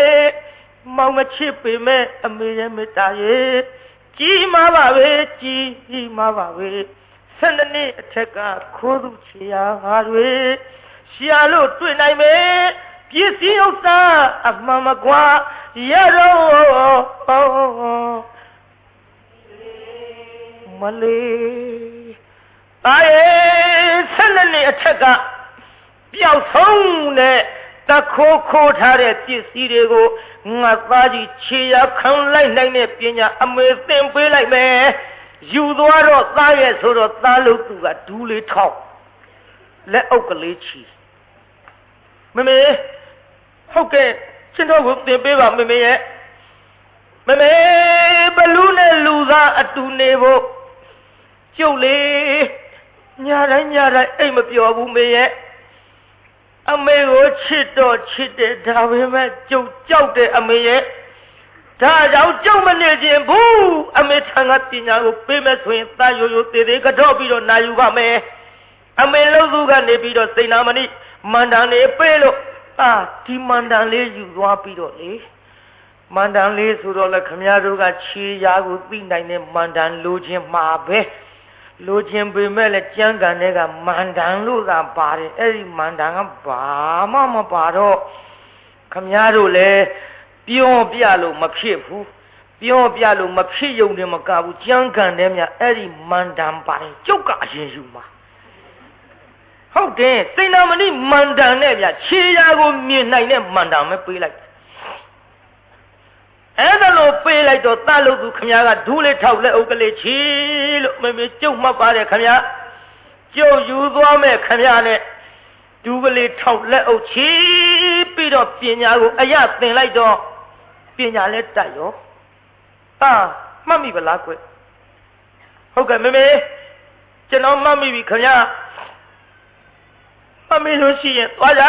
မောင်မချစ်ပေမဲ့အမေရဲ့မေတ္တာရဲ့ကြီးမားပါပဲကြီးမားပါပဲ12နှစ်အထက်ကခိုးသူချီယာငါတွေရှာလို့တွေ့နိုင်မယ်ပစ္စည်းဥစ္စာအမှန်မကွာရတော့မလေးတာရဲ့12နှစ်အထက်ကပျောက်ဆုံးတဲ့တခိုးထားတဲ့ပစ္စည်းတွေကိုငါသားကြီးခြေရခံလိုက်နိုင်တဲ့ပညာအမေသင်ပေးလိုက်မယ်ယူသွားတော့သားရဲ့ဆိုတော့သားလို့သူကဒူးလေးထောက်လက်အုပ်ကလေးချီမမေ ဟုတ်ကဲ့ကျွန်တော်ကိုသင်ပေးပါမေမေရဲ့မေမေဘလူးနဲ့လူသားအတူနေဖို့ကျုပ်လေညာတိုင်းအိမ်မပြောဘူးမေရဲ့အမေကိုချစ်တော့ချစ်တယ်ဒါပေမဲ့ကျုပ်ကြောက်တယ်အမေရဲ့ဒါကြောင့်ကျုပ်မနေခြင်းဘူးအမေထံကပညာကိုပေးမယ်ဆိုရင်တာရိုးသေးကတော့ပြီးတော့နာယူပါမယ်အမေလုံးစုကနေပြီးတော့စိန်နာမဏိမန္တန်လေးပေးလို့ဒီမန္တန်လေးယူသွားပြီးတော့လေမန္တန်လေးဆိုတော့လေခမည်းတော်ကခြေရာကိုသိနိုင်တဲ့မန္တန်လိုချင်မှာပဲလိုချင်ပေမဲ့လည်းကြမ်းကန်တဲ့ကမန္တန်လို့သာပါတယ်အဲ့ဒီမန္တန်ကဘာမှမပါတော့ခမည်းတော်လည်းပြောပြလို့မဖြစ်ဘူးပြောပြလို့မဖြစ်ယုံတယ်မကဘူးကြမ်းကန်တဲ့မြအဲ့ဒီမန္တန်ပါတယ်ကျုပ်ကအရင်ယူမှာဟုတ်တယ်စိန်နာမဏိမန္တန်နဲ့ဗျခြေရာကိုမြင်နိုင်တဲ့မန္တန်ပဲပေးလိုက်အဲ့ဒါလို့ပေးလိုက်တော့တလို့သူခမည်းကဒူးလေးထောက်လက်အုပ်ကလေးချီလို့မေကျုပ်မှတ်ပါတယ်ခမည်းကျုပ်ယူသွားမဲ့ခမည်းနဲ့ဒူးကလေးထောက်လက်အုပ်ချီပြီးတော့ပညာကိုအရသင်လိုက်တော့ပညာလဲတတ်ရောမှတ်မိပလားကွဟုတ်ကဲ့မေကျွန်တော်မှတ်မိပြီခမည်းအမေလို့ရှိရင်သွားကြ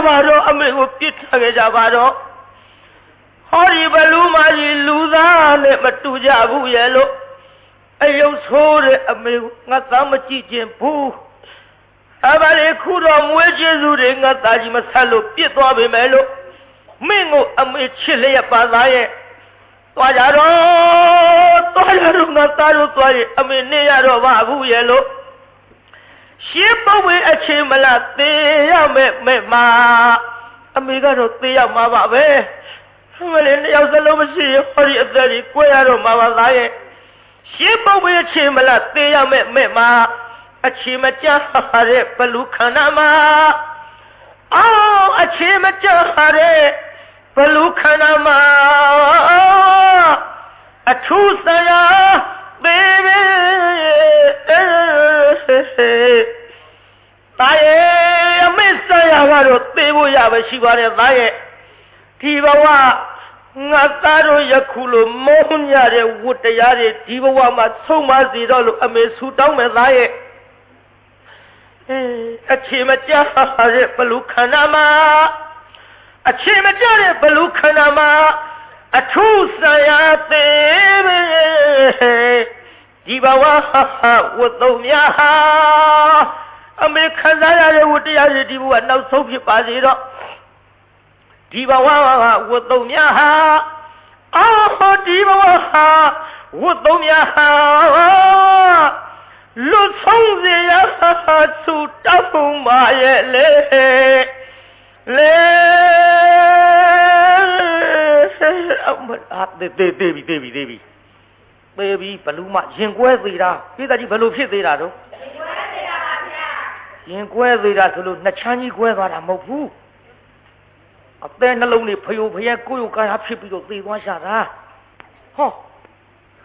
ပါတော့အမေကိုပြစ်ထားခဲ့ကြပါတော့ဟောဒီဘလူးမကြီးလူသားနဲ့မတူကြဘူးရဲ့လို့အယုတ်ဆိုးတဲ့အမေကိုငါသားမကြည့်ခြင်းဘူးအဘလေးခုတော့မွေးကျေးဇူးတွေငါသားကြီးမဆက်လို့ပြစ်သွားပေမဲ့လို့မင်းကိုအမေချစ်လျက်ပါသားရဲ့သွားကြတော့ငါသားတို့သွားရင်အမေနေရတော့ပါဘူးရဲ့လို့ရှင်းပဝေးအခြေမလားသေရမဲ့မှာအမေကတော့သေရမှာပါပဲမလေးနှစ်ယောက်စလုံးမရှိရင်ဟောဒီအသက်ကြီးကိုရတော့မှာပါသားရဲ့ရှင်းပဝေးအခြေမလားသေရမဲ့မှာအခြေမကြတဲ့ဘလူခန္ဓာမှာအခြေမကြတဲ့ဘလူခန္ဓာမှာအထူးစရာသေပဲသားရဲ့အမေဆရာကတော့သေဖို့ရပဲရှိပါတယ်သားရဲ့ဒီဘဝငါသားတို့ယခုလိုမုန်းရတဲ့ဝတ္တရားတွေဒီဘဝမှာဆုံးမစီတော့လို့အမေဆူတောင်းမယ်သားရဲ့အခြေမကြတဲ့ဘလူခန္ဓာမှာအခြေမကြတဲ့ဘလူခန္ဓာမှာအထူးဆရာသေပဲဒီဘဝဝတ်သုံးများဟာအမေခံစားရတဲ့ဝတ္တရားတွေဒီဘဝနောက်ဆုံးဖြစ်ပါစေတော့ဒီဘဝဝတ်သုံးများဟာဒီဘဝဝတ်သုံးများဟာလွတ်ဆုံးစေရသူတောင်းပါရဲ့လေအမတေးပြီဘလူးမရင်ကွဲသေးတာပြည်သားကြီးဘယ်လိုဖြစ်သေးတာတော့ရင်ကွဲသေးတာဆိုလို့နှစ်ချမ်းကြီးကွဲသွားတာမဟုတ်ဘူးအသေးနှလုံးလေးဖယိုဖယဲကိုယ်ကာယဖြစ်ပြီးတော့သေသွားရှာတာဟော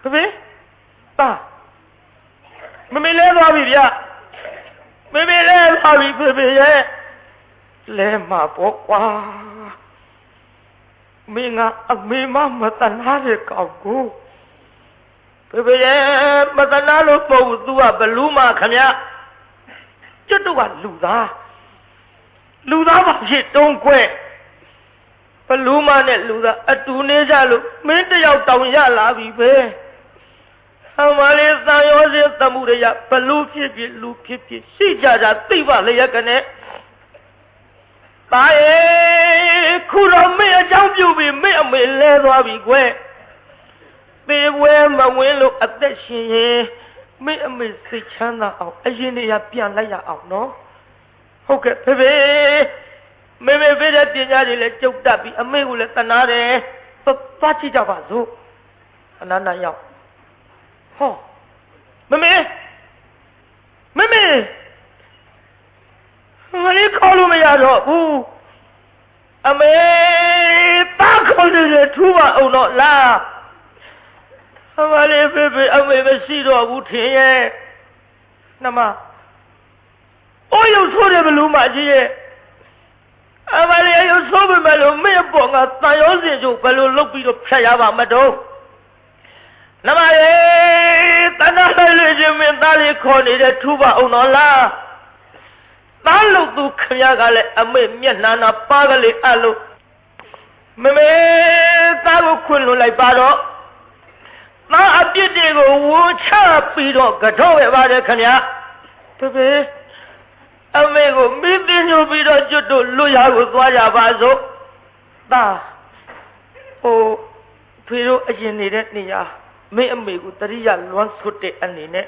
ဖေတာမမေလဲသွားပြီဗျမမေလဲသွားပြီဖေရဲ့လဲမှာပေါ့ကွာမင်းကအမေမတနာတဲ့ကောင်ကိုဖေရဲ့မတနာလို့မဟုတ်ဘူး तू ကဘလူးမခမကျွတ်တော့ကလူသားပါဖြစ်တုံးခွဲဘလူးမနဲ့လူသားအတူနေကြလို့မင်းတယောက်တောင်ရလာပြီပဲအမလေးသံရောစင်းသမှုရဘလူးဖြစ်ဖြစ်လူဖြစ်ဖြစ်ရှိကြသိပါလျက်ကနေပါရဲ့ခုတော့မင်းအကြောင်းပြုပြီးမင်းအမေလဲသွားပြီကွယ်သေပွဲမဝင်လို့အသက်ရှင်ရင်မင်းအမေစိတ်ချမ်းသာအောင်အရင်တည်းပြန်လိုက်ရအောင်နော်ဟုတ်ကဲ့ဖေမေဖေတဲ့ပညာတွေလည်းကျုပ်တတ်ပြီးအမေကိုလည်းတနာတယ်သွားကြည့်ကြပါစို့အနန္တရောက်ဟောမေငါလေးခေါ်လို့မရတော့ဘူးအမေတားခေါ်နေထူပါအောင်တော့လားအမလေးဖေအမေမရှိတော့ဘူးထင်ရဲ့နှမအိုးရုပ်ဆိုးတယ်ဘလူးမကြီးရဲ့ အမလေးရုပ်ဆိုးပေမဲ့လို့မင်းပေါ်ကတန်ရောစင်ကျုပ်ဘယ်လိုလုပ်ပြီးတော့ဖြတ်ရပါမတော့နမလေးတဏှာလေးချင်းမင်းသားလေးခေါ်နေတဲ့ထူပါအောင်တော့လားသားလို့သူခမရကလည်းအမေမျက်နှာနာပါကလေးအလို့မမေသားကိုခွင့်လွှတ်လိုက်ပါတော့သားအပြစ်တွေကိုဝန်ချပြီးတော့ကြောက်ရပါတယ်ခင်ဗျာတပည့်အမေကိုမိသိညိုပြီးတော့ကျွတ်တို့လွတ်ရကိုသွားကြပါစို့သားဖေတို့အရင်နေတဲ့နေရာမင်းအမေကိုတရိယာလွမ်းဆွတ်တဲ့အနေနဲ့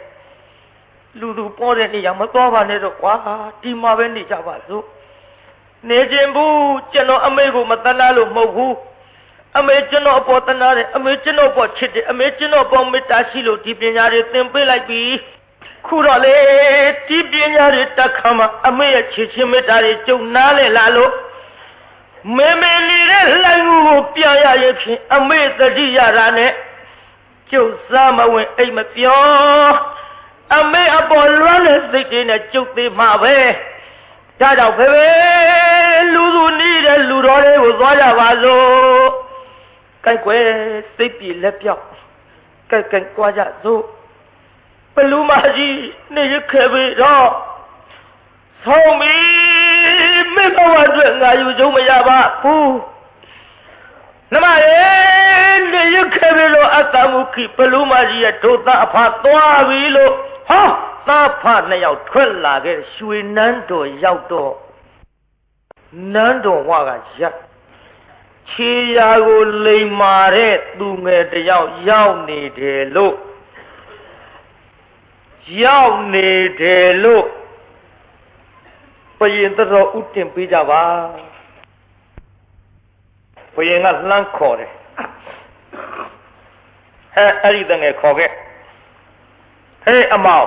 လူသူပေါ်တဲ့နေရာမသွားပါနဲ့တော့ကွာဒီမှာပဲနေကြပါစို့နေခြင်းဘူးကျွန်တော်အမေကိုမတနာလို့မဟုတ်ဘူးအမေကျွန်တော်အပေါ်တနာတယ်အမေကျွန်တော်ပေါ်ချစ်တယ်အမေကျွန်တော်ပေါ်မေတ္တာရှိလို့ဒီပညာတွေသင်ပေးလိုက်ပြီခုတော့လေဒီပညာတွေတက်ခါမှာအမေရဲ့ချစ်ချင်းမေတ္တာတွေကြုံနားလဲလာလို့မေမေနေတဲ့လိုင်ကိုပြန်ရရင်ဖြင့်အမေသတိရတာနဲ့ကျုပ်စားမဝင်အိမ်မပြောအမေအပေါ်လွမ်းတဲ့စိတ်တွေနဲ့ကျုပ်သေးမှာပဲဒါကြောင့်ဖေလူသူနေတဲ့လူတော်တွေကိုသွားကြပါစို့ကြိုက်ွယ်စိတ်ပြေလက်ပြောက်ကြိုက်ကြွားကြစို့ဘလူမကြီးနေရခဲ့ပြီတော့ဆောင်းမီမေဘဝအတွက်ငါယူကြုံမရပါဘူးနမရေနေရခဲ့ပြီလို့အတ္တမုခိဘလူမကြီးရဲ့ဒုသအဖသွားပြီလို့ဟောသားဖနှစ်ယောက်ထွက်လာခဲ့ရွှေနန်းတော်ရောက်တော့နန်းတော်ဝကရက်ခြေရာကိုလိမ်မာတဲ့သူငယ်တယောက်ရောက်နေတယ်လို့ဘုရင်တော်ဥတင်ပေးကြပါဘုရင်ကလှမ်းခေါ်တယ်အဲ့ဒီတငယ်ခေါ်ခဲ့ဟေးအမောင်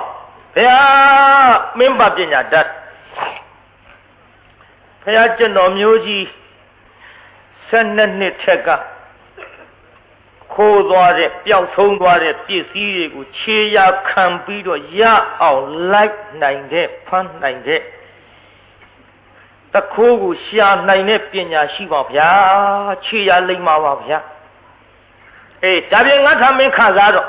ဘုရားမင်းပါပညာတတ်ဘုရားကျွန်တော်မျိုးကြီး12နှစ်ထက်ကခိုးသွားတဲ့ပျောက်ဆုံးသွားတဲ့ပစ္စည်းတွေကိုခြေရာခံပြီးတော့ရအောင်လိုက်နိုင်တဲ့ဖမ်းနိုင်တဲ့တခိုးကိုရှာနိုင်တဲ့ပညာရှိပါဗျာခြေရာလိမ့်ပါဗျာအေးဒါပြင်ငါထမင်းခံစားတော့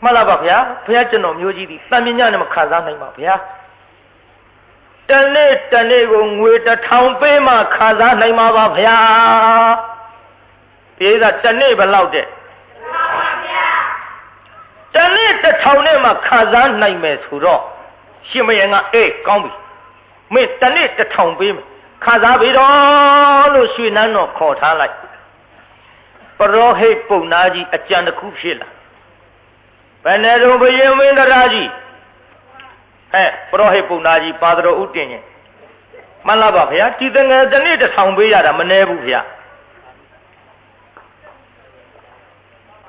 မှန်လားပါဗျာဘုရားကျွန်တော်မျိုးကြီးဒီတန်မြညာနဲ့မခံစားနိုင်ပါဗျာတနေ့ကိုငွေ1000ပေးမှခံစားနိုင်မှာပါဗျာဒီကတနေ့ဘယ်လောက်တဲ့ပါဗျာတနေ့1000နဲ့မှခံစားနိုင်မယ်ဆိုတော့ရှင်မယံကအေးကောင်းပြီမင်းတနေ့1000ပေးမယ်ခံစားပြီတော့လို့ရွှေနန်းတော်ခေါ်ထားလိုက်ပရောဟိတ်ပုံနာကြီးအကြံတစ်ခုဖြစ်လာဘယ်နဲ့တော့ဘယင်မင်းတရားကြီးပရောဟိတ်ပုံနာကြီးပါတော်ဥတင်ရင်မှန်လားပါဗျာဒီတငယ်တနေ့1000ပေးရတာမနှဲဘူးဗျာ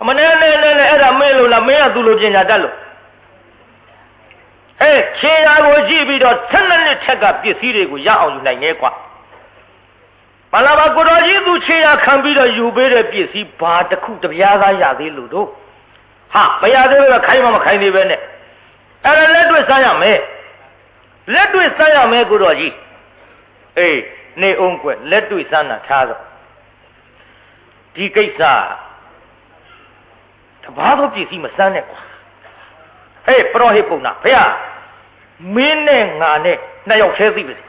မနှဲနဲ့အဲ့ဒါမင်းလို့လားမင်းကသူ့လိုပညာတတ်လို့ခြေရာကိုကြည့်ပြီးတော့12နှစ်ထက်ကပစ္စည်းတွေကိုရအောင်ယူနိုင်နေကွာမှန်လားပါကိုတော်ကြီးသူခြေရာခံပြီးတော့ယူပေးတဲ့ပစ္စည်းဘာတစ်ခုတပြားသားရသေးလို့တို့ဟာမရသေးဘူးခိုင်းမခိုင်းသေးပဲနဲ့အဲ့ဒါလက်တွေ့စမ်းရမယ်ကိုတော်ကြီးအေးနေအောင်ကွလက်တွေ့စမ်းတာထားတော့ဒီကိစ္စတဘာသောပစ္စည်းမစမ်းနဲ့ကွာပရောဟိတ်ပုံနာဖေရမင်းနဲ့ငါနဲ့နှစ်ယောက်သေးသိပါစေ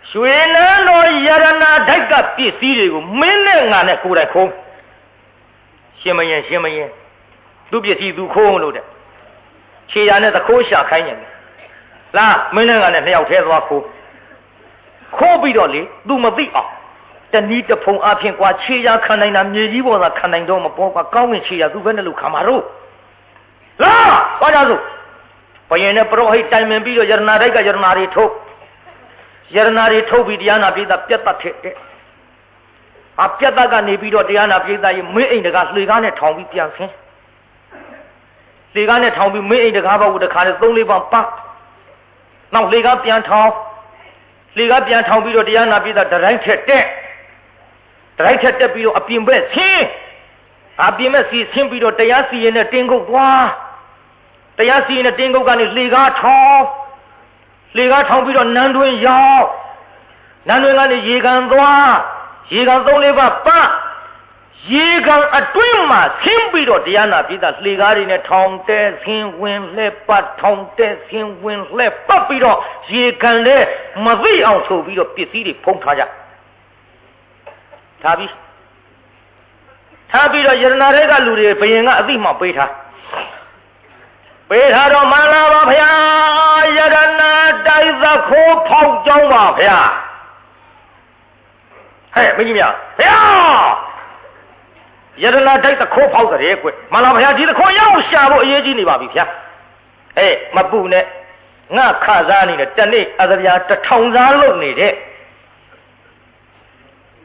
ရွှေနန်းတော်ယရနာဓိုက်ကပစ္စည်းတွေကိုမင်းနဲ့ငါနဲ့ကိုယ်တိုင်ခုံးရှင်မယင်သူပစ္စည်းသူခိုးလို့တဲ့ခြေရနဲ့သခိုးရှာခိုင်းနေတယ်လားမင်းနဲ့ငါနဲ့နှစ်ယောက်သေးသွားခိုးပြီးတော့လေသူမသိအောင်တနည်းတဖုံအဖြစ်ကွာခြေရခံနိုင်တာမြေကြီးပေါ်သာခံနိုင်တော့မပေါ်ကွာကောင်းဝင်ခြေရသူပဲနဲ့လို့ခံမှာတော့လားသွားကြစို့ဘုရင်နဲ့ပရောဟိတ်တိုင်ပင်ပြီးတော့ယရနာဓိုက်ကယရနာတွေထုတ်ပြီးတရားနာပိသပြတ်တတ်တဲ့ပြတ်တတ်ကနေပြီးတော့တရားနာပိသရေးမင်းအိမ်တကားလှေကားနဲ့ထောင်ပြီးပြန်ဆင်းလှေကားနဲ့ထောင်ပြီးမင်းအိမ်တကားဘောက်ကိုတခါနဲ့3-4ပေါင်ပတ်နောက်လှေကားပြန်ထောင်ပြီးတော့တရားနာပိသဒရိုက်ထက်တက်ပြီးတော့အပြင်ဘက်ဆင်းပြီးတော့တရားစီရင်နဲ့တင်းကုတ်သွားတရားစီရင်နဲ့တင်းကုတ်ကနေလှေကားထောင်ပြီးတော့နန်းတွင်းရောက် နန်းတွင်ကနေရေကန်သွားရေကန်3-4ပါးပတ်ရေကန်အတွင်းမှာဆင်းပြီးတော့တရားနာပြည်သားလှေကားတွေနဲ့ထောင်တဲဆင်းဝင်လှဲပတ်ထောင်တဲဆင်းဝင်လှဲပတ်ပြီးတော့ရေကန်လဲမသိအောင်ဆိုပြီးတော့ပစ္စည်းတွေဖုံးထားကြထားပြီးတော့ယရနာတွေကလူတွေဘယင်ကအသိမှပေးထားတော့မှန်လားပါဗျာယရနာတိုက်သခိုးဖောက်ကြောင်းပါဗျာဟဲ့မင်းကြီးများဗျာယရနာတိုက်သခိုးဖောက်တဲ့ကွမှန်လားဗျာဒီသခိုးရောက်ရှာဖို့အရေးကြီးနေပါပြီဗျာမပူနဲ့ငါခစားနေတဲ့တနေ့အသဗျာ1000စားလုပ်နေတဲ့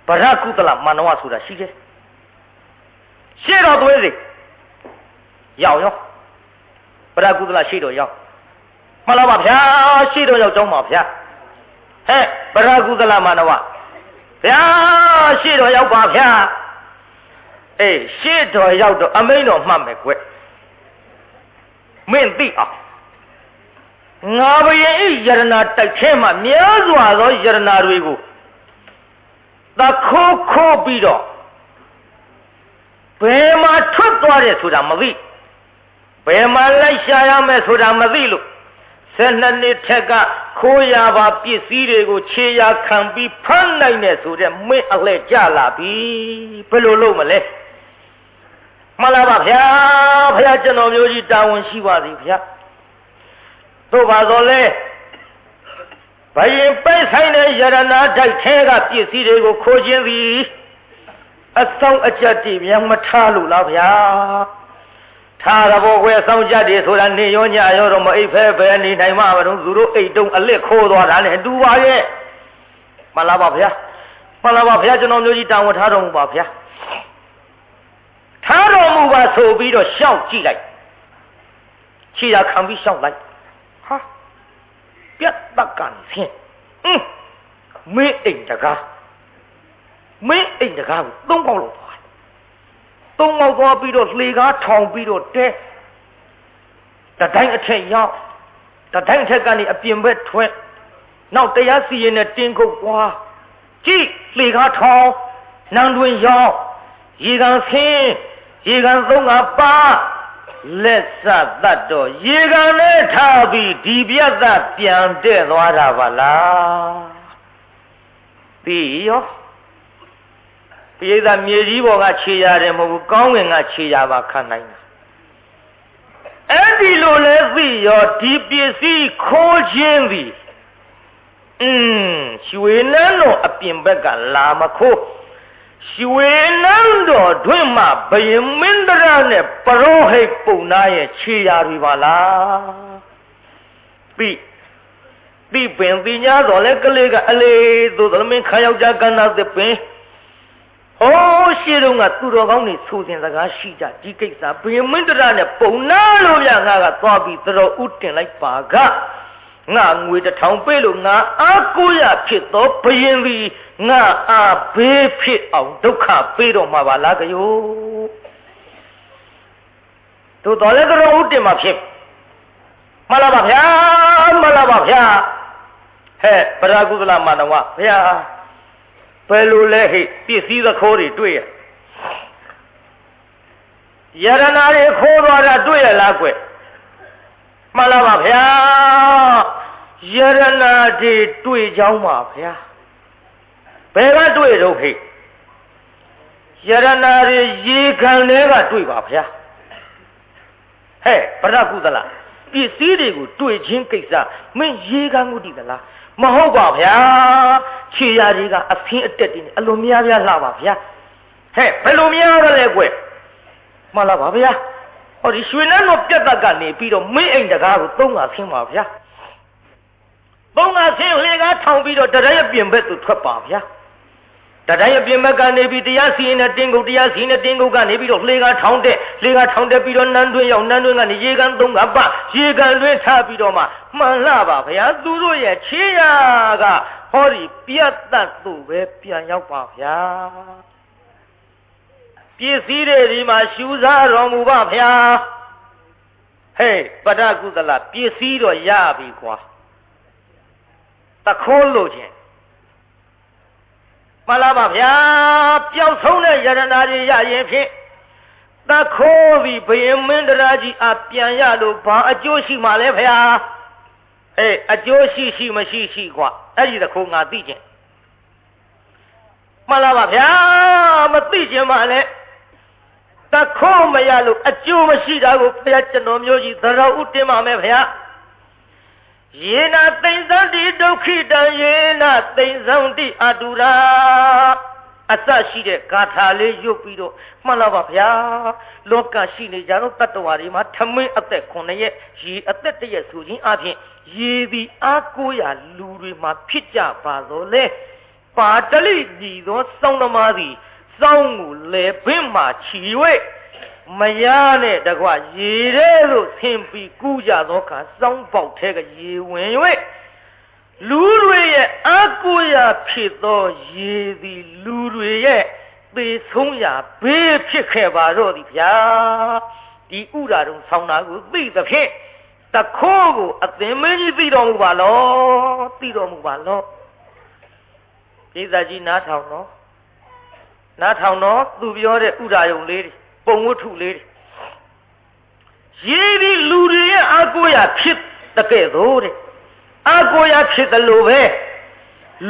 ဗရကုသလမန္နဝဆိုတာရှိတယ်ရှေ့တော်သွေးစီရောက်ရောဗရကုသလရှေ့တော်ရောက်မှန်လားပါဗျာရှေ့တော်ရောက်ကြောင်းပါဗျာဗရကုသလမန္နဝဗျာရှေ့တော်ရောက်ပါဗျာရှေ့တော်ရောက်တော့အမိန်တော်မှတ်မယ်ကွမင်းသိအောင်ငါဘယင်ဤယရနာတိုက်ထဲမှာများစွာသောယရနာတွေကိုသခိုးခိုးပြီးတော့ဘယ်မှာထွက်သွားတယ်ဆိုတာမသိဘယ်မှာလိုက်ရှာရမယ်ဆိုတာမသိလို့12နှစ်ထက်ကခိုးရပါပစ္စည်းတွေကိုခြေရာခံပြီးဖမ်းနိုင်တယ်ဆိုတဲ့မင်းအလှည့်ကြလာပြီဘယ်လိုလုပ်မလဲမှန်လားပါဗျာဖခင်ကျွန်တော်မျိုးကြီးတာဝန်ရှိပါသည်ဗျာသို့ပါတော့လေဘယင်ပိုက်ဆိုင်တဲ့ယရနာတိုက်ထဲကပစ္စည်းတွေကိုခိုးခြင်းသည်အဆောင်အကျက်တည်မြန်မထားလို့လားဗျာထားရဖို့ခွဲဆောင်ကြတယ်ဆိုတာနေရောညရောတော့မအိပ်ဖဲပဲနေနိုင်မှာမလို့သူတို့အိတ်တုံးအလစ်ခိုးသွားတာနဲ့အတူပါရဲ့မှန်လားပါဗျာမှန်လားပါဗျာကျွန်တော်မျိုးကြီးတာဝန်ထားတော်မူပါဗျာထားတော်မူပါဆိုပြီးတော့ရှောက်ကြည့်လိုက်ခြေရာခံပြီးရှောက်လိုက်ဟာပြတ်တက်ကန်ဆင်းမင်းအိမ်တကားကို3ပေါက်လောက်သွား3ပေါက်သွားပြီးတော့လှေကားထောင်ပြီးတော့တဲတတိုင်းအထက်ရောက်တတိုင်းအထက်ကနေအပြင်ဘက်ထွက်နောက်တရားစီရင်နဲ့တင်းခုတ်သွားကြည့်လှေကားထောင်နန်းတွင်ရောက်ရေကန်ဆင်းရေကန်3-5ပါးလက်စသတ်တော့ရေကန်နဲ့ထားပြီးဒီပြတ်သက်ပြန်တဲ့သွားတာပါလားပြီးရောပိဿမြေကြီးပေါ်ကခြေရတယ်မဟုတ်ဘူးကောင်းငင်ကခြေရပါခံနိုင်တာအဲ့ဒီလိုလဲသိရောဒီပစ္စည်းခိုးခြင်းသည်ရွှေနန်းတော်အပြင်ဘက်ကလာမခိုးရွှေနန်းတော်တွင်မှဘယင်မင်းတရနဲ့ပရောဟိတ်ပုံနာရဲ့ခြေရာတွေပါလားပြီးပင်ပညာတော်လဲကလေးကအလေးသို့သမင်းခါယောက်ျားကန္နာသစ်ပင်ဟိုးရှေ့တုန်းကသူတော်ကောင်းတွေဆိုစဉ်စကားရှိကြဒီကိစ္စဘယင်မင်းတရနဲ့ပုံနာလို့မြငါကသွားပြီးတော်ဥတင်လိုက်ပါကငါငွေ1000ပေးလို့ငါအားကိုရဖြစ်သောဘယင်သည်ငါအားဘေးဖြစ်အောင်ဒုက္ခပေးတော့မှာပါလားကယောတို့တော်လည်းတော်ဥတင်မှာဖြစ်မှန်လားပါဗျာမှန်လားပါဗျာပရကုသလမန္နဝဗျာဘယ်လိုလဲဟိပစ္စည်းသခိုးတွေတွေ့ရယရနာတွေခိုးသွားတာတွေ့ရလားကွမှန်လားပါဗျာယရနာတွေတွေ့ကြောင်းပါဗျာဘယ်ကတွေ့တော့ဟိယရနာတွေရေခံတွေကတွေ့ပါဗျာပရကုသလပစ္စည်းတွေကိုတွေ့ချင်းကိစ္စမင်းရေခံမှုတည်သလားမဟုတ်ပါဗျာခြေရာတွေကအဖင်းအတက်တွေနဲ့အလွန်များများလှပါဗျာဘယ်လိုများရလဲကွမှန်လားပါဗျာဟောဒီရွှေနန်းတော်ပြတ်သက်ကနေပြီးတော့မင်းအိမ်တကားကို3-5ဆင်းပါဗျာ3-5ဆင်းလေကားထောင်ပြီးတော့တရရဲ့ပြင်ဘက်သူထွက်ပါဗျာတရရဲ့ပြင်ဘက်ကနေပြီးတရားစီရင်တဲ့တင်းကုတ်တရားစီရင်တဲ့တင်းကုတ်ကနေပြီးတော့လေကားထောင်တက်ပြီးတော့နန်းတွင်းရောက်နန်းတွင်းကနေရေကန်3-5ပါရေကန်တွင်းထားပြီးတော့မှမှန်လားပါဗျာသူတို့ရဲ့ခြေရာကဟောဒီပြတ်သက်သူပဲပြန်ရောက်ပါဗျာပစ္စည်းတွေဒီမှာရှူစားတော်မူပါဗျာပရကုသလပစ္စည်းတော့ရပြီကွာတခိုးလို့ချင်း မှန်လားပါဗျာပျောက်ဆုံးတဲ့ယရနာကြီးရရင်ဖြင့်တခိုးပြီးဘယင်မင်းတရားကြီးအပြန်ရလို့ဘာအကျိုးရှိမှလဲဗျာအကျိုးရှိမရှိကွာအဲ့ဒီတခိုးငါသိခြင်းမှန်လားပါဗျာမသိခြင်းမှလည်းတခိုးမရလို့အကျိုးမရှိတာကိုဘုရားကျွန်တော်မျိုးကြီးသရဥတင်ပါမယ်ဗျာယေနာသိမ့်သံတိဒုက္ခိတံယေနာသိမ့်သံတိအတုရာအစရှိတဲ့ဂါထာလေးရွတ်ပြီးတော့မှန်လားပါဗျာလောကရှိနေကြတော့တတ္တဝါတွေမှာထမင်းအသက်9ရက်ရေအသက်1ရက်ဆိုခြင်းအပြင်ရေသည်အားကိုးရလူတွေမှာဖြစ်ကြပါတော့လေပါတလိညီသောစောင်းသမားသည်စောင်းကိုလေပင်မှာချီ၍မရနဲ့တကွရေထဲသို့ဆင်းပြီးကူးကြသောအခါစောင်းပေါက်ထဲကရေဝင်၍လူတွေရဲ့အကူရာဖြစ်သောရေသည်လူတွေရဲ့သေဆုံးရာဘေးဖြစ်ခဲ့ပါတော့သည်ဗျာဒီဥရာတုံဆောင်းတာကိုသိသဖြင့်တခိုးကိုအသင်မင်းကြီးသိတော်မူပါလောသိတော်မူပါလောဒီသာကြီးနားထောင်တော့သူပြောတဲ့ဥရာယုံလေးတွေပုံဝတ္ထုလေးတွေရေဒီလူတွေရဲ့အကူရာဖြစ်တဲ့ကဲ့သို့တဲ့အကိုရဖြစ်တယ်လို့ပဲ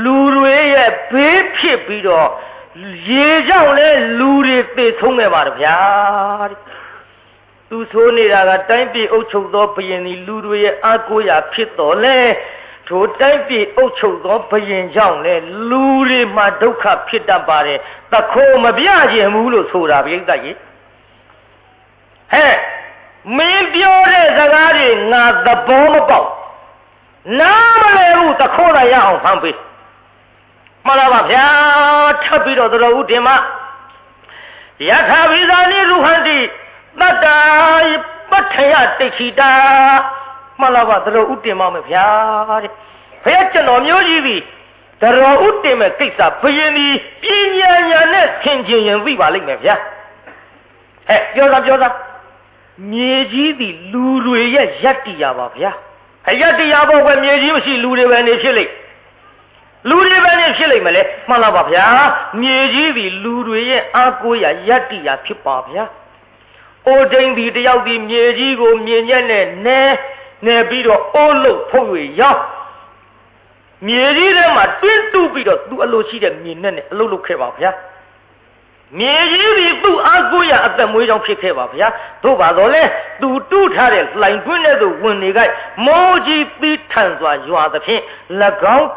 လူတွေရဲ့ဘေးဖြစ်ပြီးတော့ရေကြောင့်လဲလူတွေသေဆုံးခဲ့ပါတယ်ဗျာသူဆိုနေတာကတိုင်းပြည်အုပ်ချုပ်သောဘုရင်ဒီလူတွေရဲ့အကိုရဖြစ်တော်လဲထိုတိုင်းပြည်အုပ်ချုပ်သောဘုရင်ကြောင့်လဲလူတွေမှာဒုက္ခဖြစ်တတ်ပါတယ်တခိုးမပြခြင်းဘူးလို့ဆိုတာပြိဿကြီးမင်းပြောတဲ့စကားတွေငါသဘောမပေါက်နားမလဲဘူးတခိုးရအောင်ဖမ်းပေးမှန်လားပါဗျာထပ်ပြီးတော့တော်ဦးတင်မယထာဘိဇာနိရုဟန္တိတတ္တာပဋ္ဌယတိခိတာမှန်လားပါတော်ဦးတင်မမယ်ဗျာတဲ့ဘုရားကျွန်တော်မျိုးကြီးပြီတော်ဦးတင်မဲ့ကိစ္စဘယင်ဒီပညာညာနဲ့သင်ခြင်းရင်သိပါလိမ့်မယ်ဗျာပြောသားမြေကြီးသည်လူတွေရဲ့ယတ္တိယပါဗျာအယတ္တရားဘောကမြေကြီးမရှိလူတွေပဲနေဖြစ်လိမ့်မလဲမှန်လားပါဗျာမြေကြီးသည်လူတွေရဲ့အားကိုးရာယတ္တရားဖြစ်ပါဗျာအိုဒိန်ဒီတယောက်ဒီမြေကြီးကိုမြင်ညက်နဲ့နဲပြီးတော့အိုးလို့ဖုတ်၍ရောက်မြေကြီးထဲမှာတွင်းတူးပြီးတော့သူ့အလိုရှိတဲ့မြေနဲ့အလုပ်လုပ်ခဲ့ပါဗျာမြေကြီးဒီသူ့အားကိုးရအသက်မွေးကြောင်းဖြစ်ခဲ့ပါဗျာသို့ပါတော့လေသူတူးထားတဲ့လှိုင်တွင်းထဲသို့ဝင်နေကြမိုးကြီးပြီးထန်စွာရွာသဖြင့်၎င်း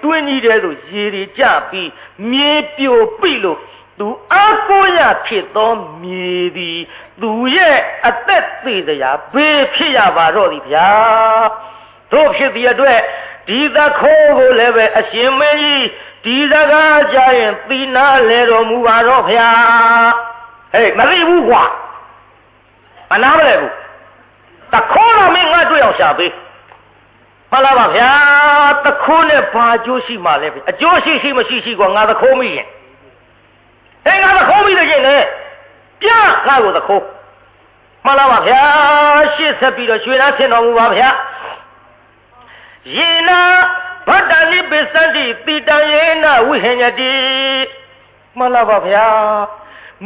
တွင်းကြီးထဲသို့ရေတွေကျပြီးမြေပြိုပိလို့သူအားကိုးရဖြစ်သောမြေသည်သူရဲ့အသက်သေးစရာဘေးဖြစ်ရပါတော့သည်ဗျာတို့ဖြစ်သည့်အတွက်ဒီသခိုးကိုလည်းပဲအရှင်မင်းကြီးဒီစကားကြားရင်သီနာလဲတော်မူပါတော့ဗျာမသိဘူးကွာမနာမလဲဘူးတခိုးတော့မင်းငါတွေ့အောင်ရှာပေးမှန်လားပါဗျာတခိုးနဲ့ဘာအကျိုးရှိမှလဲအကျိုးရှိမရှိကွာငါတခိုးမိရင်ငါတခိုးမိတဲ့ကျင့်နဲ့ပြငါ့ကိုတခိုးမှန်လားပါဗျာရှေ့ဆက်ပြီးတော့ရွှေသားဆင်တော်မူပါဗျာယေနာဗတ္တနိပိစန္တိတိတံယေနဝိဟညတိမှန်လားပါဗျာ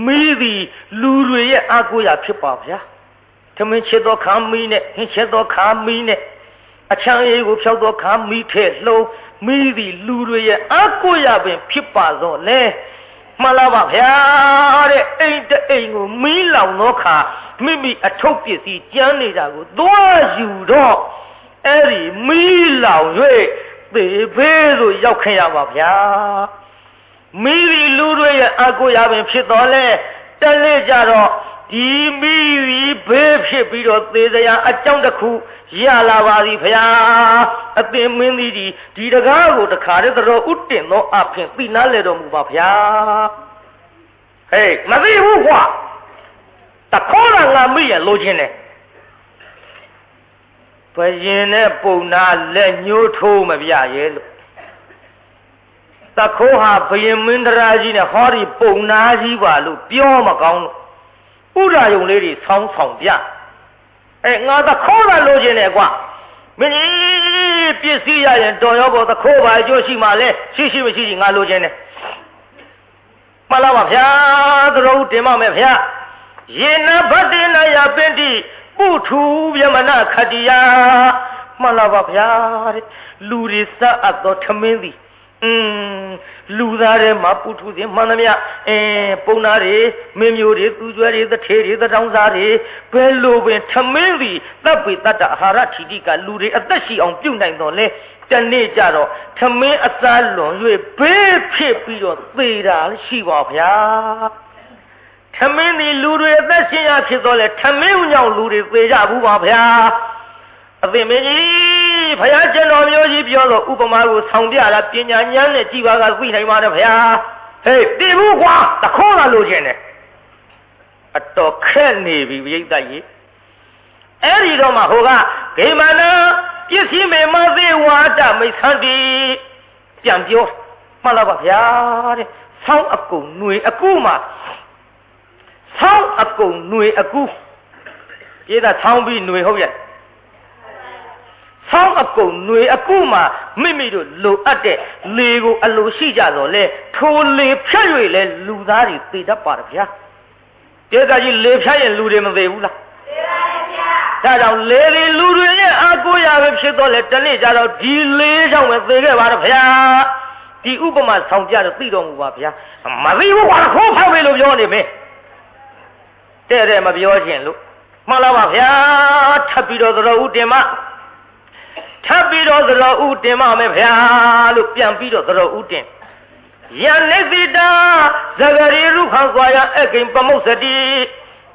မိသည်လူတွေရဲ့အာကိုရာဖြစ်ပါဗျာသမင်းချစ်သောခါမီးနဲ့ဟင်းချစ်သောခါမီးနဲ့အချမ်းရေးကိုဖြောက်သောခါမီးထဲလှုံမိသည်လူတွေရဲ့အာကိုရာပင်ဖြစ်ပါသောလေမှန်လားပါဗျာတဲ့အိမ်တအိမ်ကိုမီးလောင်သောခါမိမိအထုပ်ပစ္စည်းကျန်းနေတာကိုသွားယူတော့အဲ့ဒီမီးလောင်၍သေဘေးသို့ရောက်ခဲ့ရပါဗျာမိဒီလူတွေရဲ့အကိုရာပင်ဖြစ်တော်လဲတနေ့ကြတော့ဒီမိဘေးဖြစ်ပြီးတော့သေစရာအကြောင်းတစ်ခုရလာပါသည်ဗျာအသင်မင်းသည်ဒီတကားကိုတခါတည်းတော်ဥတင်သောအဖင်သိနာလေတော်မူပါဗျာမသိဘူးကွာတခေါ်လာငါမိရလိုချင်တယ်ဘယင်နဲ့ပုံနာလက်ညှိုးထိုးမပြရဲ့လို့တခိုးဟာဘယင်မင်းတရားကြီးနဲ့ဟောဒီပုံနာကြီးပါလို့ပြောမကောင်းလို့ဥရာယုံလေးတွေဆောင်းဆောင်ပြငါတခိုးလာလို့ခြင်းနဲ့ကွာမင်းကြီး ပစ္စည်းရရင်တော်ရောပေါ်သခိုးပါအကျိုးရှိမှလဲရှိမရှိငါလိုချင်တယ်မှန်လားပါဗျာသရုပ်တင်ပါမယ်ဗျာယေနဗတ္တိနယပင်တိပုထုဗျမနခတ္တိယမှန်လားပါဗျာတဲ့လူတွေစအပ်သောထမင်းသည်လူသားတွေမှာပုထုစဉ်မှန်သမျှပုံနာတွေမင်းမျိုးတွေသူကျွဲတွေသထေတွေသတောင်းစားတွေဘယ်လိုပင်ထမင်းသည်တပ်ပိတ္တအာဟာရထီတိကလူတွေအသက်ရှိအောင်ပြုနိုင်တော်လဲတနေ့ကြတော့ထမင်းအစားလွန်၍ဘေးဖြစ်ပြီးတော့သေတာရှိပါဗျာထမင်းဒီလူတွေအသက်ရှင်ရဖြစ်တော့လဲထမင်းကြောင့်လူတွေသေကြဘူးပါဗျာအသိမင်းကြီးဘုရားကျွန်တော်မျိုးကြီးပြောတော့ဥပမာကိုဆောင်ပြတာပညာဉာဏ်နဲ့ကြည်ပါကသိနိုင်ပါတယ်ဗျာဟေးတည်ဘူးကွာတခေါ်လာလို့ခြင်းတယ်အတော်ခက်နေပြီပြိဿကြီးအဲ့ဒီတော့မှဟိုကဂိမနာပစ္စည်းမေမသေးဝါဒမိတ်ဆန်းတီပြန်ပြောမှန်လားပါဗျာတဲ့ဆောင်းအကုန်ຫນွေအကူမှာဆောင်းအကုန်ຫນွေအကူပြေးတာဆောင်းပြီးຫນွေဟုတ်ရဲ့ဆောင်းအကုန်ຫນွေအကူမှာမိမိတို့လိုအပ်တဲ့လေကိုအလိုရှိကြတော့လေထိုလေဖြတ်၍လဲလူသားတွေသိတတ်ပါတယ်ဗျာပြေးတာကြီးလေဖြတ်ရင်လူတွေမသိဘူးလားသိပါတယ်ဗျာဒါကြောင့်လေတွေလူတွေရဲ့အာကိုရပဲဖြစ်တော့လေတနေ့ကြတော့ဒီလေကြောင့်ပဲသိခဲ့ပါတယ်ဗျာဒီဥပမာဆောင်ပြတော့သိတော်မူပါဗျာမသိဘူးကွာခိုးဖောက်ပြီလို့ပြောနေမင်းတဲ့မပြောခြင်းလို့မှန်လားပါဗျာထပ်ပြီးတော့သတော်ဦးတင်မထပ်ပြီးတော့သတော်ဦးတင်မမယ်ဗျာလို့ပြန်ပြီးတော့သတော်ဦးတင်ယနိသိတာဇဂရီရုခစွာယအကိံပမုတ်စတိ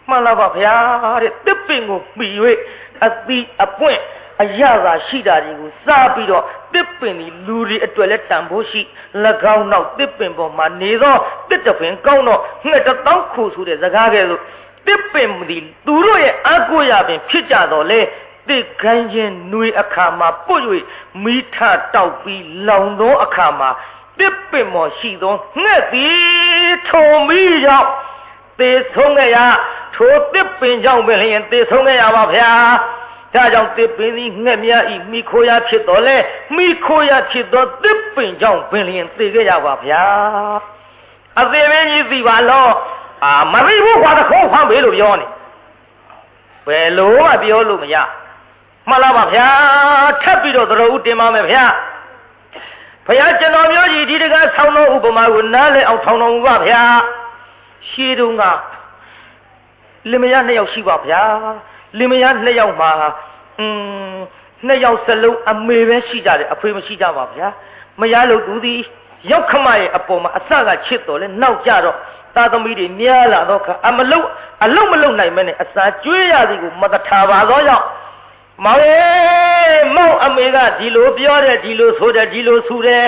မှန်လားပါဗျာတဲ့တစ်ပင်ကိုမှီ၍အသီးအပွင့်အရသာရှိတာတွေကိုစားပြီးတော့တစ်ပင်ဒီလူတွေအတွက်လည်းတန်ဖိုးရှိ၎င်းနောက်တစ်ပင်ပေါ်မှာနေသောတစ်တပင်ကောင်းတော့ငှက်တောင်းခိုဆိုတဲ့စကားကဲဆိုတစ်ပင်ဒီသူတို့ရဲ့အကိုရပင်ဖြစ်ကြတော့လေတစ်ခိုင်းခြင်းຫນွေအခါမှာပုတ်၍မိထတောက်ပြီးလောင်သောအခါမှာတစ်ပင်မော်ရှိသောငှက်သည်ထုံပြီးရောက်သေဆုံးခဲ့ရထိုတစ်ပင်ကြောင့်ပဲလျင်သေဆုံးခဲ့ရပါဗျာဒါကြောင့်တစ်ပင်သည်ငှက်များဤမိခိုးရဖြစ်တော်လဲမိခိုးရဖြစ်သောတစ်ပင်ကြောင့်ပင်လျင်သေခဲ့ရပါဗျာအသေးမင်းကြီးသိပါလို့မသိဘူးကွာတခေါ်ဖမ်းပေးလို့ပြောနေဘယ်လိုမှပြောလို့မရမှန်လားပါဗျာထပ်ပြီးတော့သတော်ဦးတင်ပါမယ်ဗျာဘုရားကျွန်တော်မျိုးကြီးဒီတကားဆောင်းတော်ဥပမာကိုနားလည်အောင်ထောင်တော်မူပါဗျာရှေးတုန်းကလင်မယား2ယောက်ရှိပါဗျာလင်မယား2ယောက်မှာ2ယောက်စလုံးအမေပဲရှိကြတယ်အဖေမရှိကြပါဗျာမယားလို့သူသည်ရောက်ခမရဲ့အပေါ်မှာအစကချစ်တော်လဲနောက်ကြတော့သားသမီးတွေများလာတော့အလုံးမလုံးနိုင်မဲနဲ့အစာကျွေးရသည်ကိုမတထားပါတော့ကြောင့်မောင်ရဲ့မောင်အမေကဒီလိုပြောတယ်ဒီလိုဆိုတယ်ဒီလိုဆူတယ်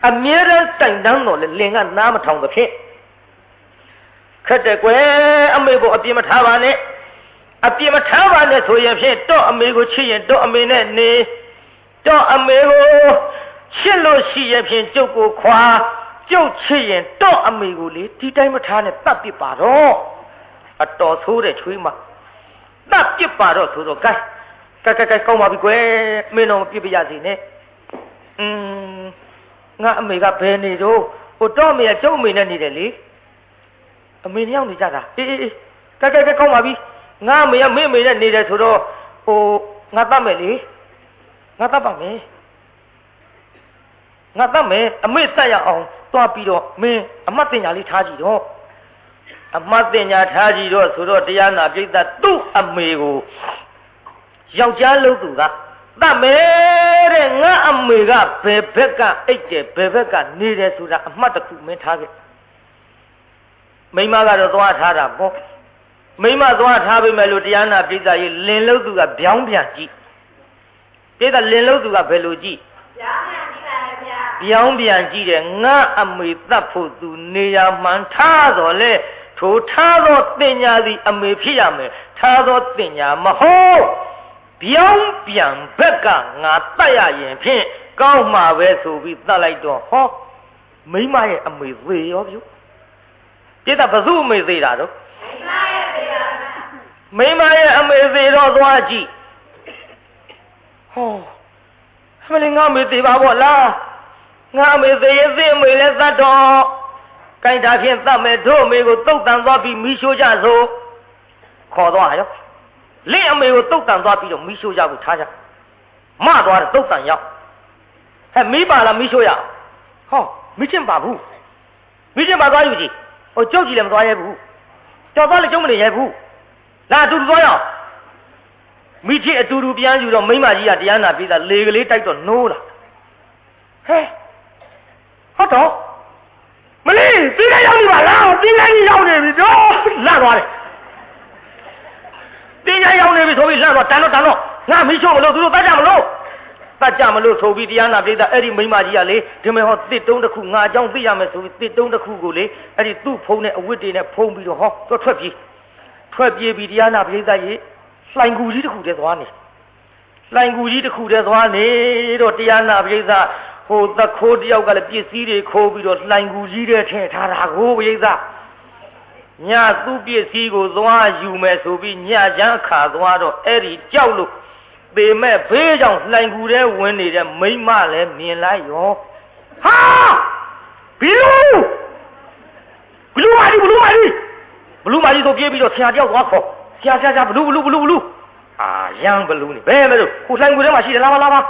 အမြဲတမ်းတိုင်တန်းတော့လေလင်ကနားမထောင်သဖြင့်ခက်တယ်ကွယ်အမေကိုအပြစ်မထားပါနဲ့အပြစ်မထားပါနဲ့ဆိုရင်ဖြင့်တော့အမေကိုချစ်ရင်တော့အမေနဲ့နေတော့အမေကိုချစ်လို့ရှိရင်ဖြင့်ကျုပ်ကိုခွာကျုပ်ချစ်ရင်တော့အမေကိုလေဒီတိုင်းမထားနဲ့တတ်ပစ်ပါတော့အတော်ဆိုးတဲ့ချွေးမတတ်ပစ်ပါတော့ဆိုတော့ကဲကောင်းပါပြီကွယ်မင်းတော့မပြစ်ပြရစီနဲ့ငါအမေကဘယ်နေတော့ဟိုတော့အမေကကျုပ်အမေနဲ့နေတယ်လေအမေနှစ်ယောက်နေကြတာအေးကောင်းပါပြီငါအမေကမင်းအမေနဲ့နေတယ်ဆိုတော့ဟိုငါတတ်မယ်လေငါတတ်ပါမယ်ငါတတ်မယ်အမေဆက်ရအောင်သွားပြီးတော့မင်းအမတ်တင်ညာလေးထားကြည့်တော့အမတ်တင်ညာထားကြည့်တော့ဆိုတော့တရားနာပြိဿသူ့အမေကိုယောက်ျားလို့သူကတတ်မယ်တဲ့ငါအမေကဘယ်ဘက်ကအိတ်တယ်ဘယ်ဘက်ကနေတယ်ဆိုတာအမှတ်တစ်ခုမင်းထားခဲ့မိမကတော့သွားထားတာပေါ့မိမသွားထားပြီမဲ့လို့တရားနာပြိဿကြီးလင်လို့သူကဗျောင်းပြန်ကြည့်ပြိဿလင်လို့သူကဘယ်လိုကြည့်ဗျောင်းပြန်ကြည့်တယ်ငါအမေတတ်ဖို့သူနေရာမှန်ထားတော့လေထိုထားသောတင်ညာသည်အမေဖြစ်ရမယ်ထားသောတင်ညာမဟုတ်ပြောင်းပြန်ဘက်ကငါတတ်ရရင်ဖြင့်ကောင်းမှာပဲဆိုပြီးတတ်လိုက်တော့ဟောမိမရဲ့အမေသေရောပြုပြစ်တာဘသူအမေသေတာတော့မိမရဲ့အမေသေတော့သွားကြည့်ဟော မလေးငါမေသေးပါဘောလားငါမေသေးရဲ့သိမေလဲသတ်တော့ကိုင်းတာဖြင့်သတ်မယ်တို့အမေကိုတုတ်တန်သွားပြီးမီးရှို့ကြစို့ခေါ်သွားရောလင်းအမေကိုတုတ်တန်သွားပြီးတော့မီးရှို့ကြဖို့ထားကြမသွားတယ်တုတ်တန်ရောက်ဟဲ့မီးပါလားမီးရှို့ရဟောမီးချင်းပါဘူးမီးချင်းပါသွားယူကြည့်ဟိုကြောက်ကြည့်လည်းမသွားရဲဘူးကြောက်သွားလည်းကျုံးမနေရဲဘူးလာအတူတူသွားရအောင်မိချင်းအတူတူပြန်ယူတော့မိမကြီးကတရားနာပြီးသားလေကလေးတိုက်တော့နိုးလာဟဲ့ဟုတ်တော့မလေးပြီးလိုက်ရောက်နေပါလားပြီးလိုက်ရောက်နေပြီတော့လန့်သွားတယ်ပြီးလိုက်ရောက်နေပြီဆိုပြီးလန့်သွားတန်တော့ငါမိချို့မလို့သူတို့တတ်ကြမလို့ဆိုပြီးတရားနာပြီးသားအဲ့ဒီမိမကြီးကလေဒီမဲ့ဟောတစ်တုံးတစ်ခုငါအကြောင်းသိရမယ်ဆိုပြီးတစ်တုံးတစ်ခုကိုလေအဲ့ဒီသူ့ဖုံးနဲ့အဝတ်တွေနဲ့ဖုံးပြီးတော့ဟောတော့ထွက်ပြေးပြီးတရားနာပြီးသားရေလှိုင်ကူကြီးတစ်ခုတည်းသွားနေတော့တရားနာပိဋကဟိုသခိုးတယောက်ကလည်းပစ္စည်းတွေခိုးပြီးတော့လှိုင်ကူကြီးထဲထည့်ထားတာကိုပိဋကညသူ့ပစ္စည်းကိုသွားယူမယ်ဆိုပြီးညချမ်းခါသွားတော့အဲ့ဒီကြောက်လို့ပေမဲ့ဘေးကြောင့်လှိုင်ကူထဲဝင်နေတဲ့မိန်းမလည်းမြင်လိုက်ရောဟာဘီလူမာကြီးဆိုပြေးပြီးတော့ဆရာတယောက်သွားခေါ်ဆရာဘလူအာရန်ဘလူးနေဘယ်မဲ့လို့ဟိုလှိုင်ကူထဲမှာရှိတယ်လာပါ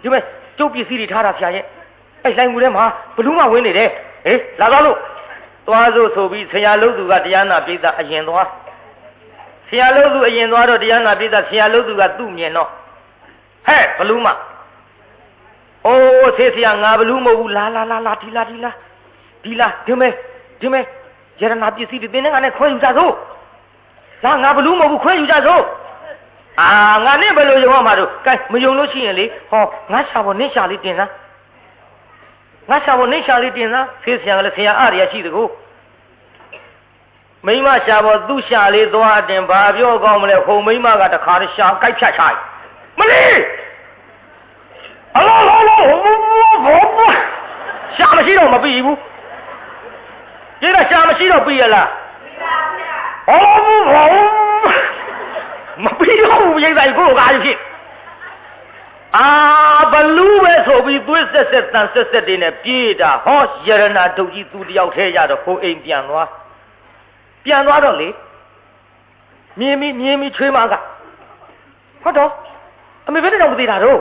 ဒီမဲ့ကျုပ်ပစ္စည်းတွေထားတာဆရာရဲ့အဲ့လှိုင်ကူထဲမှာဘလူးမဝင်နေတယ်ဟေးလာသွားလို့သွားစို့ဆိုပြီးဆရာလုံးသူကတရားနာပိဋကအရင်သွားဆရာလုံးသူအရင်သွားတော့တရားနာပိဋကဆရာလုံးသူကသူ့မြင်တော့ဟဲ့ဘလူးမအိုးဆေးဆရာငါဘလူးမဟုတ်ဘူးလာဒီလားဒီမဲ့ရတနာပစ္စည်းတွေတင်းနေငါနဲ့ခွဲယူကြစို့လာငါဘလူးမဟုတ်ဘူးခွဲယူကြစို့အာငါနဲ့ဘယ်လိုယုံရမှာတို့ကဲမယုံလို့ရှိရင်လေဟောငါရှာဖို့နင်းရှာလေးတင်စားဖေးဆရာကလည်းဆရာအားရရှိတကူမိမရှာဖို့သူ့ရှာလေးသွားတင်ဘာပြောကောင်းမလဲဟိုမိမကတခါတည်းရှာကြိုက်ဖြတ်ချိုက်မလေးအလောရှာမရှိတော့မပြီးဘူးဒီကရှာမရှိတော့ပြီးရလားမပြီးတော့ဘူးရိတ်ဆိုင်ကိုကားဖြစ်အာဘလူးပဲဆိုပြီးသွေးဆက်တန်ဆက်တွေနဲ့ပြေးတာဟောရတနာဒုတ်ကြီးသူတယောက်ထဲရတော့ကိုအိမ်ပြန်သွားတော့လေမြင်ပြီးချွေးမကဟုတ်တော့အမေဘယ်နဲ့တော့မသေးတာတော့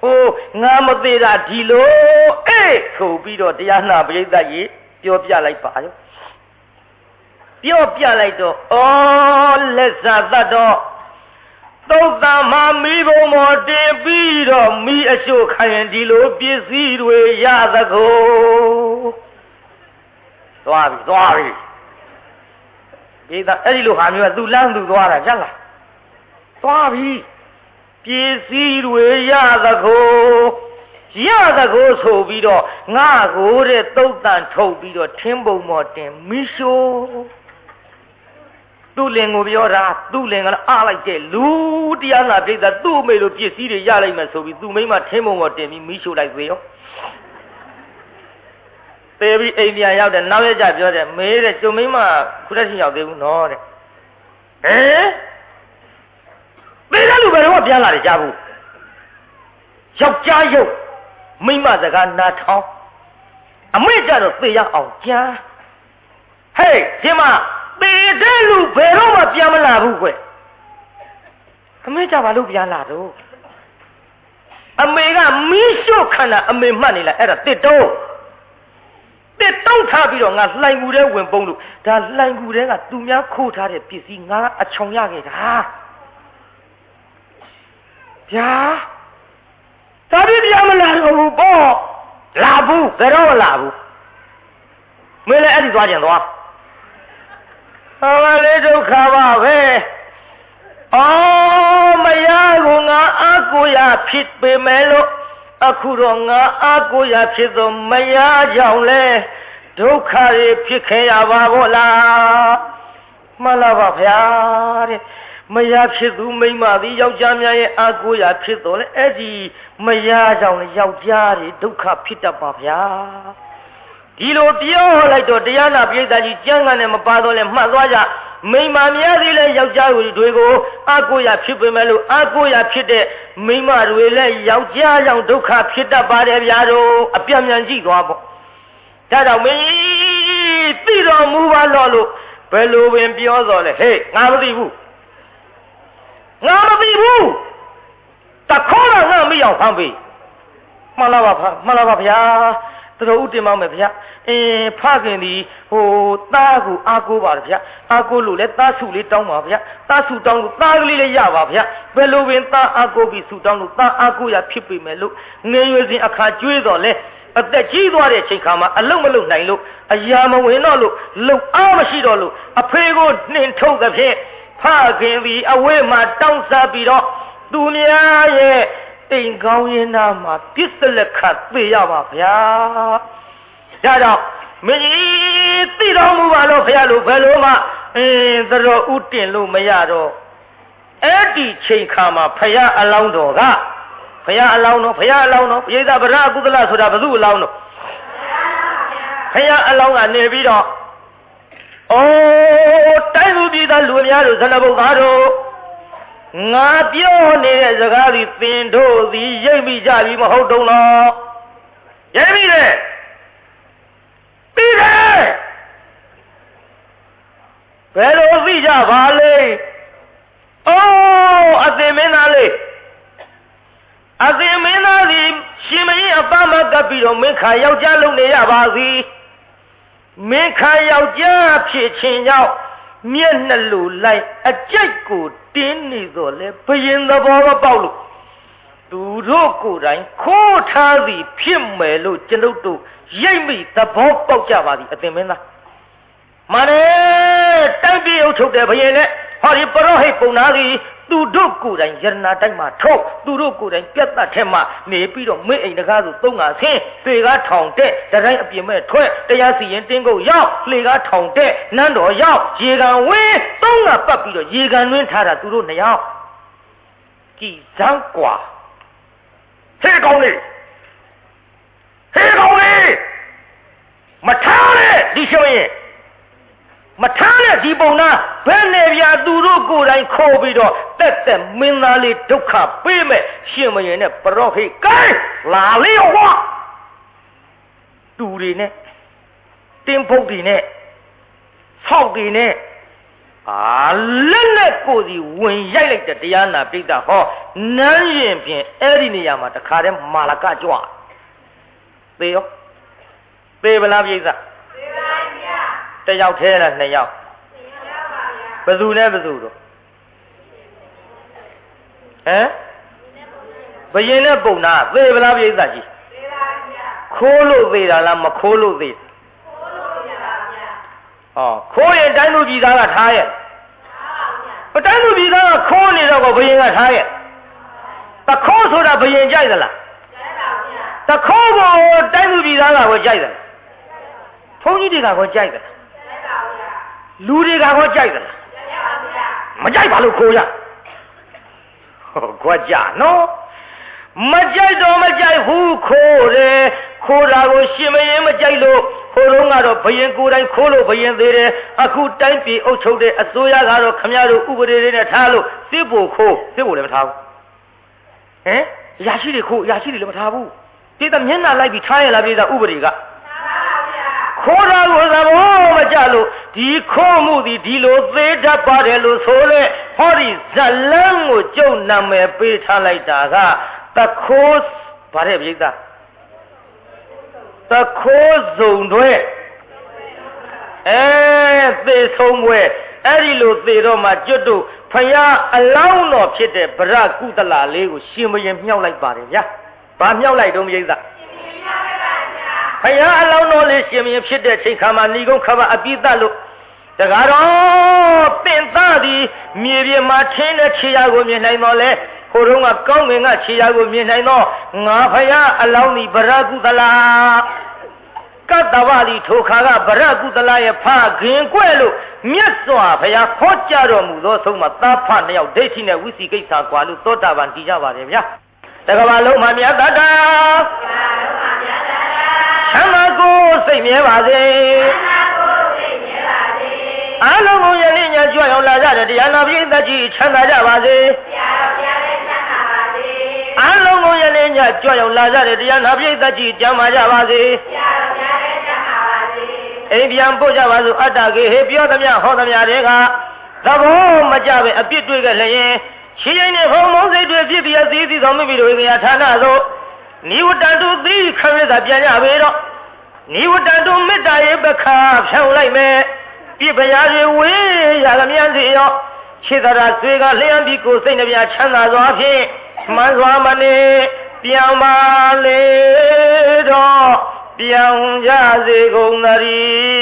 ဟိုငါမသေးတာဒီလိုဆိုပြီးတော့တရားနာပရိသတ်ကြီးပြောပြလိုက်ပါရောပြောပြလိုက်တော့လက်စားတတ်တော့သုတ်တံမှာမိဘုံမော်တင်ပြီးတော့မိအရှို့ခိုင်ဒီလိုပစ္စည်းတွေရသကိုသွားပြီဒီသာအဲ့ဒီလိုဟာမျိုးကသူ့လမ်းသူသွားတာကြလားသွားပြီပစ္စည်းတွေရသကိုဆိုပြီးတော့ငါကိုတဲ့သုတ်တံထုတ်ပြီးတော့ထင်းပုံမော်တင်မိရှို့သူ့လင်ကိုပြောတာသူ့လင်ကလည်းအားလိုက်တဲ့လူတရားနာပြိဿသူ့အမေလိုပစ္စည်းတွေရလိုက်မယ်ဆိုပြီးသူ့မိမထင်းပုံပေါ်တင်ပြီးမီးရှို့လိုက်သေးရောသေပြီးအိမ်ပြန်ရောက်တယ်နောက်ရကြပြောတယ်မေးတဲ့ကျုံမိမခုတည်းချင်းရောက်သေးဘူးနော်တဲ့သေတဲ့လူဘယ်တော့ပြန်လာတယ်ကြားဘူးယောက်ျားရုပ်မိမစကားနားထောင်အမေကြတော့သေရအောင်ကြားဟေးရှင်မသေတဲ့လူဘယ်တော့မှပြန်မလာဘူးကွအမေကြပါလို့ပြန်လာတော့အမေကမီးရှို့ခန္ဓာအမေမှတ်နေလားအဲ့ဒါတစ်တုံးထားပြီးတော့ငါလှိုင်ကူထဲဝင်ပုံးလို့ဒါလှိုင်ကူထဲကသူများခိုးထားတဲ့ပစ္စည်းငါအချောင်ရခဲ့တာဗျာဒါပြပြန်မလာတော့ဘူးပေါ့လာဘူးဘယ်တော့လာဘူးမင်းလည်းအဲ့ဒီသွားကြင်သွားလေးဒုက္ခပါပဲမရကိုငါအကိုရဖြစ်ပေမဲ့လို့အခုတော့ငါအကိုရဖြစ်သောမရကြောင့်လဲဒုက္ခတွေဖြစ်ခဲ့ရပါဘောလားမှန်လားပါဗျာတဲ့မရဖြစ်သူမိမသည်ယောက်ျားများရဲ့အကိုရဖြစ်တော်လဲအဲ့ဒီမရကြောင့်လဲယောက်ျားတွေဒုက္ခဖြစ်တတ်ပါဗျာဒီလိုပြောလိုက်တော့တရားနာပိဋကကြီးကျမ်းဂန်နဲ့မပါတော့လဲမှတ်သွားကြ မိမများသေးလဲယောက်ျားတွေကိုအကိုရဖြစ်ပေမဲ့လို့အကိုရဖြစ်တဲ့မိမတွေလည်းယောက်ျားကြောင့်ဒုက္ခဖြစ်တတ်ပါတယ်ဗျာတို့အပြတ်မြန်ကြည့်သွားပေါ့ဒါကြောင့်မင်းသိတော်မူပါတော့လို့ဘယ်လိုပင်ပြောတော်လဲဟေးငါမသိဘူးငါမသိဘူးတခေါ်တော့ငါမရောက်ဖမ်းပြီမှန်လားပါဗျာတော်ဦးတင်မောင်းမယ်ဗျာဖခင်ဒီဟိုသားကိုအားကိုးပါဗျာအားကိုးလို့လဲသားစုလေးတောင်းပါဗျာသားစုတောင်းလို့သားကလေးလည်းရပါဗျာဘယ်လိုပင်သားအားကိုးပြီးစုတောင်းလို့သားအားကိုးရဖြစ်ပေမဲ့လို့ငယ်ရွယ်စဉ်အခါကျွေးတော်လဲအသက်ကြီးသွားတဲ့ချိန်ခါမှာအလုံးမလုံးနိုင်လို့အရာမဝင်တော့လို့လုံအားမရှိတော့လို့အဖေကိုနှင်ထုတ်သဖြင့်ဖခင်ဒီအဝေးမှာတောင်းစားပြီးတော့သူများရဲ့တိမ်ကောင်းရင်နာမှာပြစ်စလက်ခတ်သိရပါဗျာဒါကြောင့်မင်းကြီးသိတော်မူပါလို့ဖခင်လို့ဘယ်လိုမှသတော်ဥတင်လို့မရတော့အဲ့ဒီချိန်ခါမှာဖခင်အလောင်းတော်ကဖခင်အလောင်းတော်ပိဋကဗရကုသလဆိုတာဘု து အလောင်းတော်ဖခင်အလောင်းကနေပြီးတော့တိုင်းသူပြည်သားလူများတို့ဇနဘုတ်သားတို့ငါပြောနေတဲ့စကားဒီသင်တို့သည်ရိပ်မိကြပြီမဟုတ်တုံးလားရိပ်မိတယ်ပြီးတယ်ဘယ်လိုသိကြပါလဲအသင်မင်းသားလေးအသင်မင်းသားသည်ရှင်မင်းအပမကပ်ပြီးတော့မင်းခါယောက်ျားလုံးနေရပါစီမင်းခါယောက်ျားဖြစ်ခြင်းကြောင့်မျက်နှလူလိုက်အကြိုက်ကိုတင်းနေတော့လေဘယင်သဘောမပေါက်လို့သူတို့ကိုယ်တိုင်ခိုးထားသည်ဖြစ်မယ်လို့ကျွန်ုပ်တို့ရိပ်မိသဘောပေါက်ကြပါသည်အသင်မင်းသားမနဲ့တိုက်ပြေအုပ်ချုပ်တဲ့ဘယင်နဲ့ဟောဒီပရောဟိတ်ပုံနာသည်သူတို့ကိုယ်တိုင်ယရနာတိုက်မှာထုတ်သူတို့ကိုယ်တိုင်ပြတ်တတ်ထဲမှာနေပြီးတော့မိအိမ်တကားဆိုသုံးငါဆင်းသေကားထောင်တဲ့တတိုင်းအပြင်မဲ့ထွက်တရားစီရင်တင်းကုတ်ရောက်လှေကားထောင်တဲ့နန်းတော်ရောက်ရေကန်ဝင်းသုံးငါပတ်ပြီးတော့ရေကန်တွင်းထားတာသူတို့နှစ်ယောက်ကြည်စမ်းกว่าဟဲ့ကောင်းလေးမထားနဲ့ဒီရှုံးရင်မထားနဲ့ဒီပုံနာဘယ်နဲ့ပြသူတို့ကိုယ်တိုင်ခေါ်ပြီးတော့တက်မင်းသားလေးဒုက္ခပေးမဲ့ရှင်မရင်နဲ့ပရောဟိတ်ကိုင်းလာလေဟောတူတွေနဲ့တင်းဖုတ်တွေနဲ့ဆောက်တွေနဲ့လက်နဲ့ကိုယ်စီဝင်ရိုက်လိုက်တဲ့တရားနာပိဋကဟောနန်းရင်ဖြင့်အဲ့ဒီနေရာမှာတခါတည်းမာလကကြွသေရောသေဗလားပိဋကတယောက်ထဲလားနှစ်ယောက်ဘယ်သူနဲ့ဘယ်သူတော့ဘယင်နဲ့ပုံနာသေဗလားပိဋကကြီးခိုးလို့သေတာလားမခိုးလို့သေခိုးရင်တိုင်းလူပြည်သားကထားရဲ့တိုင်းလူပြည်သားကခိုးနေတော့ဘယင်ကထားရဲ့တခိုးဆိုတာဘယင်ကြိုက်သလားတခိုးကိုတိုင်းလူပြည်သားကကိုကြိုက်တယ်ဘုန်းကြီးတွေကကိုကြိုက်တယ်လူတွေကကိုကြိုက်တယ်မကြိုက်ပါလို့ခိုးရခွက်ကြနော်မကြိုက်တော့မကြိုက်ဘူးခိုးတယ်ခိုးတာကိုရှင်မရင်မကြိုက်လို့ခိုးတော့ကတော့ဘယင်ကိုယ်တိုင်ခိုးလို့ဘယင်သေးတယ်အခုတိုင်းပြည်အုပ်ချုပ်တဲ့အစိုးရကတော့ခမရတို့ဥပဒေတွေနဲ့ထားလို့စစ်ဖို့ခိုးစစ်ဖို့လည်းမထားဘူးရာရှိတွေခိုးရာရှိတွေလည်းမထားဘူးဒီတမျက်နှာလိုက်ပြီးထားရလားပြည်သားဥပဒေကခိုးတာကိုသဘောမကျလို့ဒီခိုးမှုဒီလိုသေးတတ်ပါတယ်လို့ဆိုလေဟောဒီဇလန်းကိုကျုပ်နာမည်ပေးထားလိုက်တာကတခိုးဗါတဲ့ပြည်သားတခိုးစုံတွေသေဆုံးွယ်အဲ့ဒီလိုသေတော့မှကျွတ်တို့ဖယားအလောင်းတော်ဖြစ်တဲ့ဗရကုသလလေးကိုရှင်မရင်မြောက်လိုက်ပါတယ်ဗျာဘာမြောက်လိုက်တော့ပြည်သားဖယားအလောင်းတော်လေးရှင်မရင်ဖြစ်တဲ့ချိန်ခါမှာဏီကုန်းခဘအပိသလို့တကားတော့ပင်သားသည်မြေပြင်မှာထင်းတဲ့ခြေရာကိုမြင်နိုင်တော့လေခိုးတော့ကကောင်းငင်ကခြေရာကိုမြင်နိုင်တော့ငါဖယားအလောင်းဒီဗရကုသလကတ္တဝလီထိုခါကဗရကုသလရဲ့ဖခင်ကွဲ့လို့မြတ်စွာဘုရားခေါ်ကြတော်မူသောဆုံးမှာသားဖနှစ်ယောက်ဒိဋ္ဌိနဲ့ဝိသိကိစ္စကွာလို့သောတာပန်တည်ကြပါတယ်ဗျာတကဘာလုံးမှာမြတ်တတာချမ်းသာကိုစိတ်မြဲပါစေ အားလုံးကိုယနေ့ညကြွရောက်လာကြတဲ့တရားနာပရိသတ်ကြီးချမ်းသာကြပါစေအားလုံးကိုယနေ့ညကြွရောက်လာကြတဲ့တရားနာပရိသတ်ကြီးကျမ်းမာကြပါစေအိမ်ပြန်ပို့ကြပါစို့အတ္တကေဟေပြောသမျှဟောသမျှတွေကသဘောမကြပဲအပြစ်တွေ့ကြလျင်ရှင်ရင်နဲ့ဘုံမုန်းစိတ်တွေဖြစ်ပြီးအသေးသေးသောမိမိတို့ရဲ့ဌာနသို့နိဝတ္တတုသီခရစ်သာပြန်ကြပေတော့နိဝတ္တတုမေတ္တာရဲ့ပခါဖြောင်းလိုက်မယ်ပြစ်ပရာတွေဝေးရသမျှစီရောခြေသာရဆွေကလျှံပြီးကိုယ်စိတ်နှပြချမ်းသာစွာဖြင့်မှန်စွာမနေပြောင်းပါလေတော့ပြောင်းကြစေကုန်သတည်း